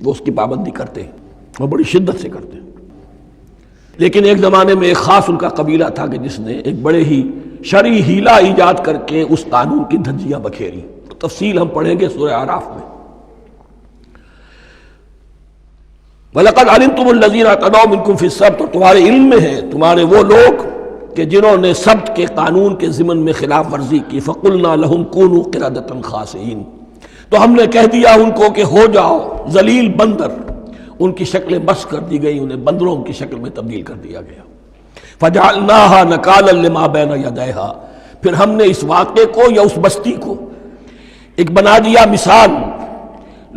وہ اس کی پابندی کرتے ہیں اور بڑی شدت سے کرتے ہیں. لیکن ایک زمانے میں ایک خاص ان کا قبیلہ تھا کہ جس نے ایک بڑے ہی شرعی ہیلا ایجاد کر کے اس قانون کی دھجیاں بکھیری. تفصیل ہم پڑھیں گے سورہ اعراف میں. وَلَقَدْ عَلِمْتُمُ الَّذِينَ اعْتَدَوْا مِنْكُمْ فِي السَّبْتِ، اور تمہارے علم میں ہے تمہارے وہ لوگ کہ جنہوں نے سبت کے قانون کے ضمن میں خلاف ورزی کی فَقُلْنَا لَهُمْ كُونُوا قِرَدَةً خَاسِئِينَ، تو ہم نے کہہ دیا ان کو کہ ہو جاؤ ذلیل بندر، ان کی شکلیں بس کر دی گئی، انہیں بندروں کی شکل میں تبدیل کر دیا گیا۔ فَجَعَلْنَاهَا نَكَالًا لِمَا بَيْنَ يَدَيْهَا، پھر ہم نے اس واقعے کو یا اس بستی کو ایک بنا دیا مثال،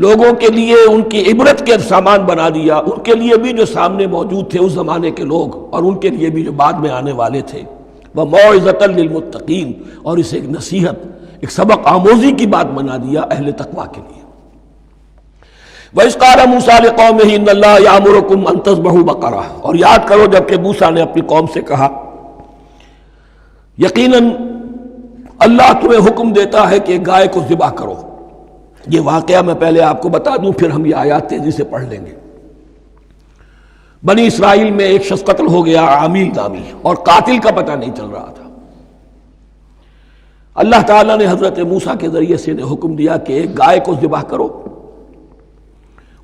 لوگوں کے لیے ان کی عبرت کے سامان بنا دیا، ان کے لیے بھی جو سامنے موجود تھے اس زمانے کے لوگ، اور ان کے لیے بھی جو بعد میں آنے والے تھے، وَمَوْعِظَةً لِّلْمُتَّقِينَ، اور اسے ایک نصیحت، ایک سبق آموزی کی بات بنا دیا اہل تقویٰ کے لیے۔ وَإِذْ قَالَ مُوسَىٰ لِقَوْمِهِ إِنَّ اللَّهَ يَأْمُرُكُمْ أَن تَذْبَحُوا بَقَرَةً، اور یاد کرو جب کہ موسیٰ نے اپنی قوم سے کہا یقیناً اللہ تمہیں حکم دیتا ہے کہ گائے کو ذبح کرو۔ یہ واقعہ میں پہلے آپ کو بتا دوں، پھر ہم یہ آیات تیزی سے پڑھ لیں گے۔ بنی اسرائیل میں ایک شخص قتل ہو گیا عامیل نامی، اور قاتل کا پتہ نہیں چل رہا تھا۔ اللہ تعالیٰ نے حضرت موسیٰ کے ذریعے سے انہیں حکم دیا کہ ایک گائے کو ذبح کرو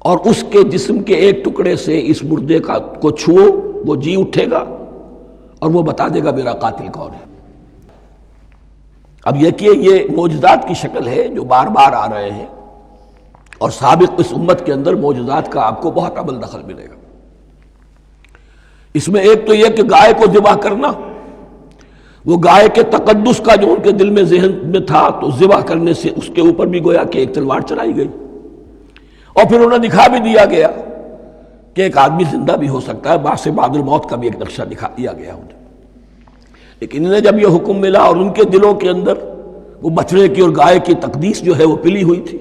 اور اس کے جسم کے ایک ٹکڑے سے اس مردے کو چھوؤ، وہ جی اٹھے گا اور وہ بتا دے گا میرا قاتل کون ہے۔ اب یہ کہ یہ معجزات کی شکل ہے جو بار بار آ رہے ہیں، اور سابق اس امت کے اندر معجزات کا آپ کو بہت عمل دخل ملے گا۔ اس میں ایک تو یہ کہ گائے کو ذبح کرنا، وہ گائے کے تقدس کا جو ان کے دل میں ذہن میں تھا، تو ذبح کرنے سے اس کے اوپر بھی گویا کہ ایک تلوار چلائی گئی، اور پھر انہیں دکھا بھی دیا گیا کہ ایک آدمی زندہ بھی ہو سکتا ہے، بعد سے بعد الموت کا بھی ایک نقشہ دکھا دیا گیا انہیں۔ لیکن انہیں جب یہ حکم ملا اور ان کے دلوں کے اندر وہ بچڑے کی اور گائے کی تقدیس جو ہے وہ پلی ہوئی تھی،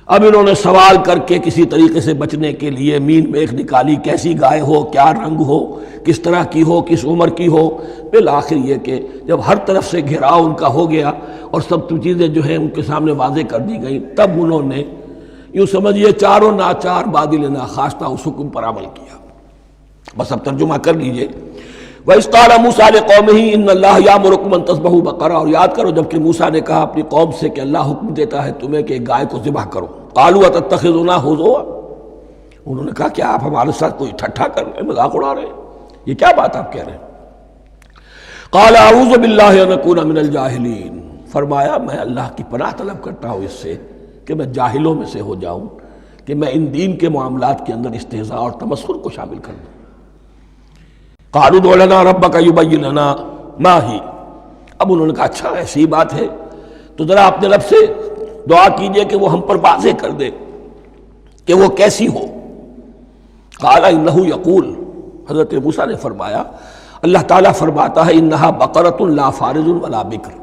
اب انہوں نے سوال کر کے کسی طریقے سے بچنے کے لیے مین میخ نکالی، کیسی گائے ہو، کیا رنگ ہو، کس طرح کی ہو، کس عمر کی ہو۔ بالآخر یہ کہ جب ہر طرف سے گھیراؤ ان کا ہو گیا اور سب چیزیں جو ہیں ان کے سامنے واضح کر دی گئیں، تب انہوں نے یوں سمجھیے چاروں ناچار بادل ناخواستہ اس حکم پر عمل کیا۔ بس اب ترجمہ کر لیجئے۔ وَإِذْ قَالَ مُوسَىٰ لِقَوْمِهِ إِنَّ اللَّهَ يَأْمُرُكُمْ أَن تَذْبَحُوا بَقَرَةً، اور یاد کرو جب کہ موسیٰ نے کہا اپنی قوم سے کہ اللہ حکم دیتا ہے تمہیں کہ گائے کو ذبح کرو۔ قَالُوا أَتَتَّخِذُنَا هُزُوًا، انہوں نے کہا کہ آپ ہمارے ساتھ کوئی ٹھٹھا کر رہے ہیں، مذاق اڑا رہے ہیں، یہ کیا بات آپ کہہ رہے ہیں؟ قَالَ أَعُوذُ بِاللَّهِ أَنْ أَكُونَ مِنَ الْجَاهِلِينَ، فرمایا میں اللہ کی پناہ طلب کرتا ہوں اس سے کہ میں جاہلوں میں سے ہو جاؤں، کہ میں ان دین کے معاملات کے اندر استہزاء اور تمسخر کو شامل کر دوں۔ قالوا ادع لنا ربک یبین لنا ما ہی، اب انہوں نے کہا اچھا ایسی بات ہے تو ذرا اپنے رب سے دعا کیجئے کہ وہ ہم پر واضح کر دے کہ وہ کیسی ہو۔ قال انہ یقول، حضرت موسیٰ نے فرمایا اللہ تعالیٰ فرماتا ہے انہا بقرۃ لا فارض ولا بکر،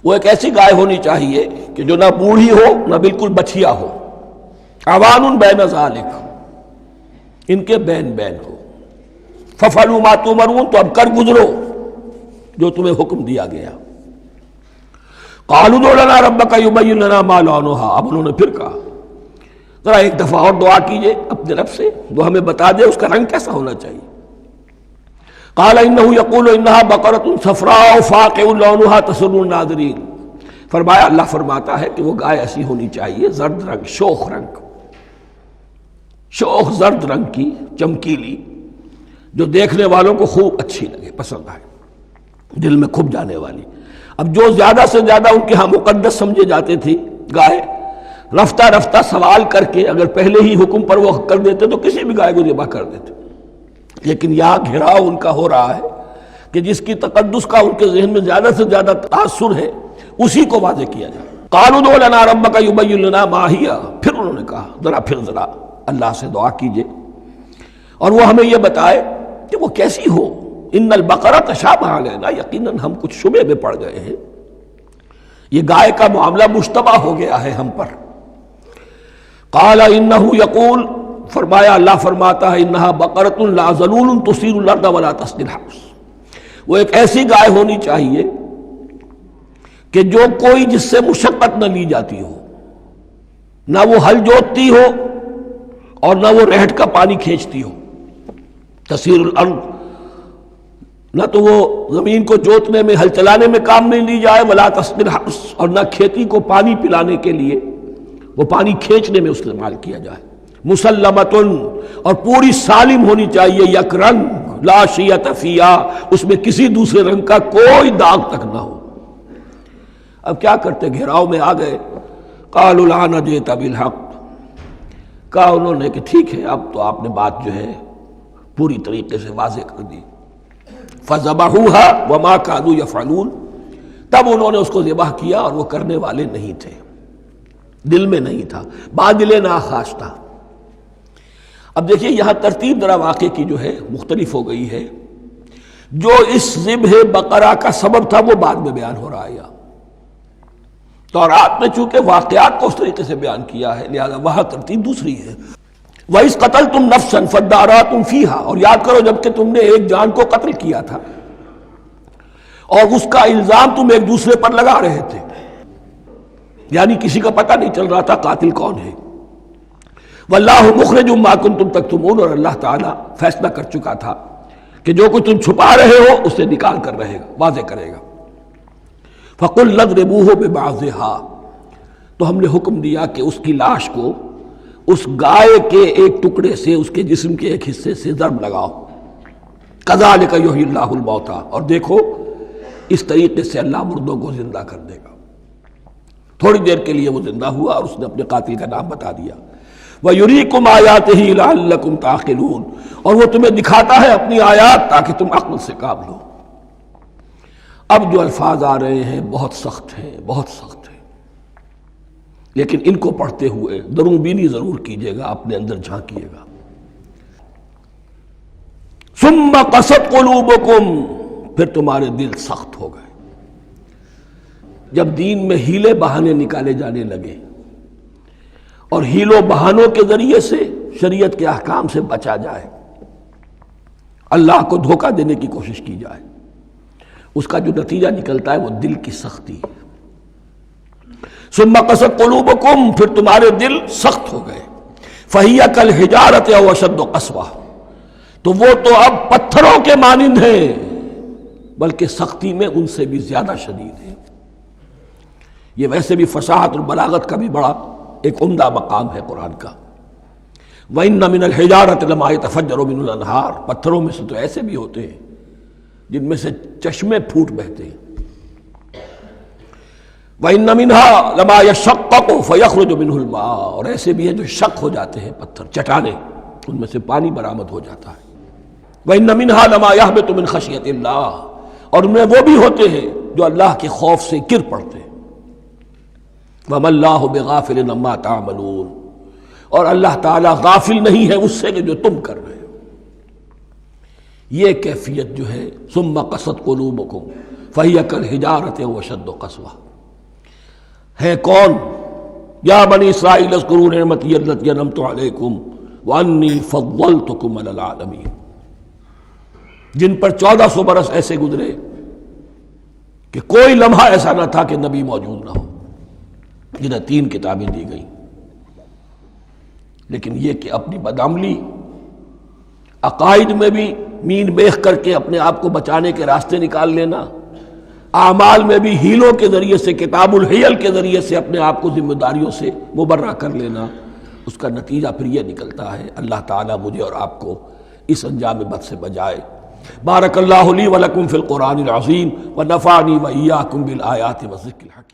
وہ ایک ایسی گائے ہونی چاہیے کہ جو نہ بوڑھی ہو نہ بالکل بچھیا ہو، عوان بین ذالک، ان کے بین بین ہو۔ فَفَعَلُوا مَا تُؤْمَرُونَ، تو اب کر گزرو جو تمہیں حکم دیا گیا۔ قَالُوا ادْعُ لَنَا رَبَّكَ يُبَيِّن لَنَا مَا لَوْنُهَا، اب انہوں نے پھر کہا ذرا ایک دفعہ اور دعا کیجئے اپنے رب سے، وہ ہمیں بتا دے اس کا رنگ کیسا ہونا چاہیے۔ قَالَ إِنَّهُ يَقُولُ إِنَّهَا بَقَرَةٌ صَفْرَاءُ فَاقِعٌ لَوْنُهَا تَسُرُّ النَّاظِرِينَ، فرمایا اللہ فرماتا ہے کہ وہ گائے ایسی ہونی چاہیے زرد رنگ، شوخ رنگ، شوخ زرد رنگ کی، چمکیلی، جو دیکھنے والوں کو خوب اچھی لگے، پسند آئے، دل میں کھپ جانے والی۔ اب جو زیادہ سے زیادہ ان کے ہاں مقدس سمجھے جاتے تھے گائے، رفتہ رفتہ سوال کر کے اگر پہلے ہی حکم پر وہ کر دیتے تو کسی بھی گائے کو ذبح کر دیتے، لیکن یہاں گھیراؤ ان کا ہو رہا ہے کہ جس کی تقدس کا ان کے ذہن میں زیادہ سے زیادہ تاثر ہے اسی کو واضح کیا جائے۔ قالوا ادع لنا ربک یبین لنا ما ہی، پھر انہوں نے کہا ذرا اللہ سے دعا کیجئے اور وہ ہمیں یہ بتائے کہ وہ کیسی ہو۔ ان البقرہ تشابہ علینا، یقیناً ہم کچھ شبہ میں پڑ گئے ہیں، یہ گائے کا معاملہ مشتبہ ہو گیا ہے ہم پر۔ قال انہ یقول، فرمایا اللہ فرماتا ہے انہا بقرۃ لا ذلول تثیر الارض ولا تسقی الحرث، وہ ایک ایسی گائے ہونی چاہیے کہ جو کوئی جس سے مشقت نہ لی جاتی ہو، نہ وہ ہل جوتتی ہو اور نہ وہ رہٹ کا پانی کھینچتی ہو۔ تسیر الارض، نہ تو وہ زمین کو جوتنے میں، ہل چلانے میں کام نہیں لی جائے، ولا تسقی الحرث، اور نہ کھیتی کو پانی پلانے کے لیے وہ پانی کھینچنے میں استعمال کیا جائے۔ مسلمتن، اور پوری سالم ہونی چاہیے، یک رنگ، لا شیۃ فیہا، اس میں کسی دوسرے رنگ کا کوئی داغ تک نہ ہو۔ اب کیا کرتے، گھیراؤ میں آ گئے۔ قالوا الآن جئت بالحق، کہا انہوں نے کہ ٹھیک ہے اب تو آپ نے بات جو ہے پوری طریقے سے واضح کر دی۔ فذبحوها وما كانوا يفعلون، تب انہوں نے اس کو ذبح کیا اور وہ کرنے والے نہیں تھے، دل میں نہیں تھا، بادل ناخواست تھا۔ اب دیکھیے یہاں ترتیب ذرا واقعے کی جو ہے مختلف ہو گئی ہے۔ جو اس ذبح بقرہ کا سبب تھا وہ بعد میں بیان ہو رہا ہے یہاں۔ تورات میں چونکہ واقعات کو اس طریقے سے بیان کیا ہے لہذا وہاں ترتیب دوسری ہے۔ وَإِذْ قَتَلْتُمْ نَفْسًا فَادَّارَأْتُمْ فِيهَا، اور یاد کرو جب کہ تم نے ایک جان کو قتل کیا تھا اور اس کا الزام تم ایک دوسرے پر لگا رہے تھے، یعنی کسی کا پتہ نہیں چل رہا تھا قاتل کون ہے۔ وَاللَّهُ مُخْرِجٌ مَا كُنتُمْ تَكْتُمُونَ، اور اللہ تعالیٰ فیصلہ کر چکا تھا کہ جو کچھ تم چھپا رہے ہو اسے نکال کر رہے گا، واضح کرے گا۔ فَقُلْ اضْرِبُوهُ بِبَعْضِهَا، تو ہم نے حکم دیا کہ اس کی لاش کو اس گائے کے ایک ٹکڑے سے، اس کے جسم کے ایک حصے سے ضرب لگاؤ۔ كَذَلِكَ يُحْيِي اللَّهُ الْمَوْتَى، اور دیکھو اس طریقے سے اللہ مردوں کو زندہ کر دے گا۔ تھوڑی دیر کے لیے وہ زندہ ہوا اور اس نے اپنے قاتل کا نام بتا دیا۔ وَيُرِيكُمْ آيَاتِهِ لَعَلَّكُمْ تَعْقِلُونَ، اور وہ تمہیں دکھاتا ہے اپنی آیات تاکہ تم عقل سے کام لو۔ اب جو الفاظ آ رہے ہیں بہت سخت ہیں، بہت سخت ہیں، لیکن ان کو پڑھتے ہوئے درون بینی ضرور کیجیے گا، اپنے اندر جھانکیے گا۔ ثم قست قلوبکم، پھر تمہارے دل سخت ہو گئے۔ جب دین میں ہیلے بہانے نکالے جانے لگے اور ہیلوں بہانوں کے ذریعے سے شریعت کے احکام سے بچا جائے، اللہ کو دھوکہ دینے کی کوشش کی جائے، اس کا جو نتیجہ نکلتا ہے وہ دل کی سختی۔ ثم قست قلوبکم، پھر تمہارے دل سخت ہو گئے۔ فہی کالحجارۃ او اشد قسوہ، تو وہ تو اب پتھروں کے مانند ہیں بلکہ سختی میں ان سے بھی زیادہ شدید ہے۔ یہ ویسے بھی فصاحت اور بلاغت کا بھی بڑا ایک عمدہ مقام ہے قرآن کا۔ وَإِنَّ مِنَ الْحِجَارَةِ لَمَا يَتَفَجَّرُ مِنْهُ الْأَنْهَارُ، پتھروں میں سے تو ایسے بھی ہوتے ہیں جن میں سے چشمے پھوٹ بہتے ہیں۔ وَإِنَّ مِنْهَا لَمَا يَشَقَّقُ فَيَخْرُجُ مِنْهُ الْمَاءُ، اور ایسے بھی ہیں جو شق ہو جاتے ہیں، پتھر چٹانیں، ان میں سے پانی برآمد ہو جاتا ہے۔ وَإِنَّ مِنْهَا لَمَا يَهْبِطُ مِنْ خَشْيَةِ اللَّهِ، اور ان میں وہ بھی ہوتے ہیں جو اللہ کے خوف سے گر پڑتے ہیں۔ وَمَا اللَّهُ بِغَافِلٍ عَمَّا تَعْمَلُونَ، اور اللہ تعالیٰ غافل نہیں ہے اس سے کہ جو تم کر رہے ہو۔ یہ کیفیت جو ہے ثم قست قلوبکم فہی کالحجارۃ او اشد قسوہ، ہے کون؟ یا بنی اسرائیل اذکروا نعمتی التی انعمت علیکم وانی فضلتکم علی العالمین، جن پر 1400 برس ایسے گزرے کہ کوئی لمحہ ایسا نہ تھا کہ نبی موجود نہ ہو، جنہیں 3 کتابیں دی گئیں۔ لیکن یہ کہ اپنی بدعملی، عقائد میں بھی مین بیخ کر کے اپنے آپ کو بچانے کے راستے نکال لینا، اعمال میں بھی ہیلوں کے ذریعے سے، کتاب الحیل کے ذریعے سے اپنے آپ کو ذمہ داریوں سے مبرہ کر لینا، اس کا نتیجہ پھر یہ نکلتا ہے۔ اللہ تعالیٰ مجھے اور آپ کو اس انجام بد سے بچائے۔ بارک اللہ لی ولکم فی القرآن العظیم ونفعنی وإیاکم بالآیات والذکر الحکیم۔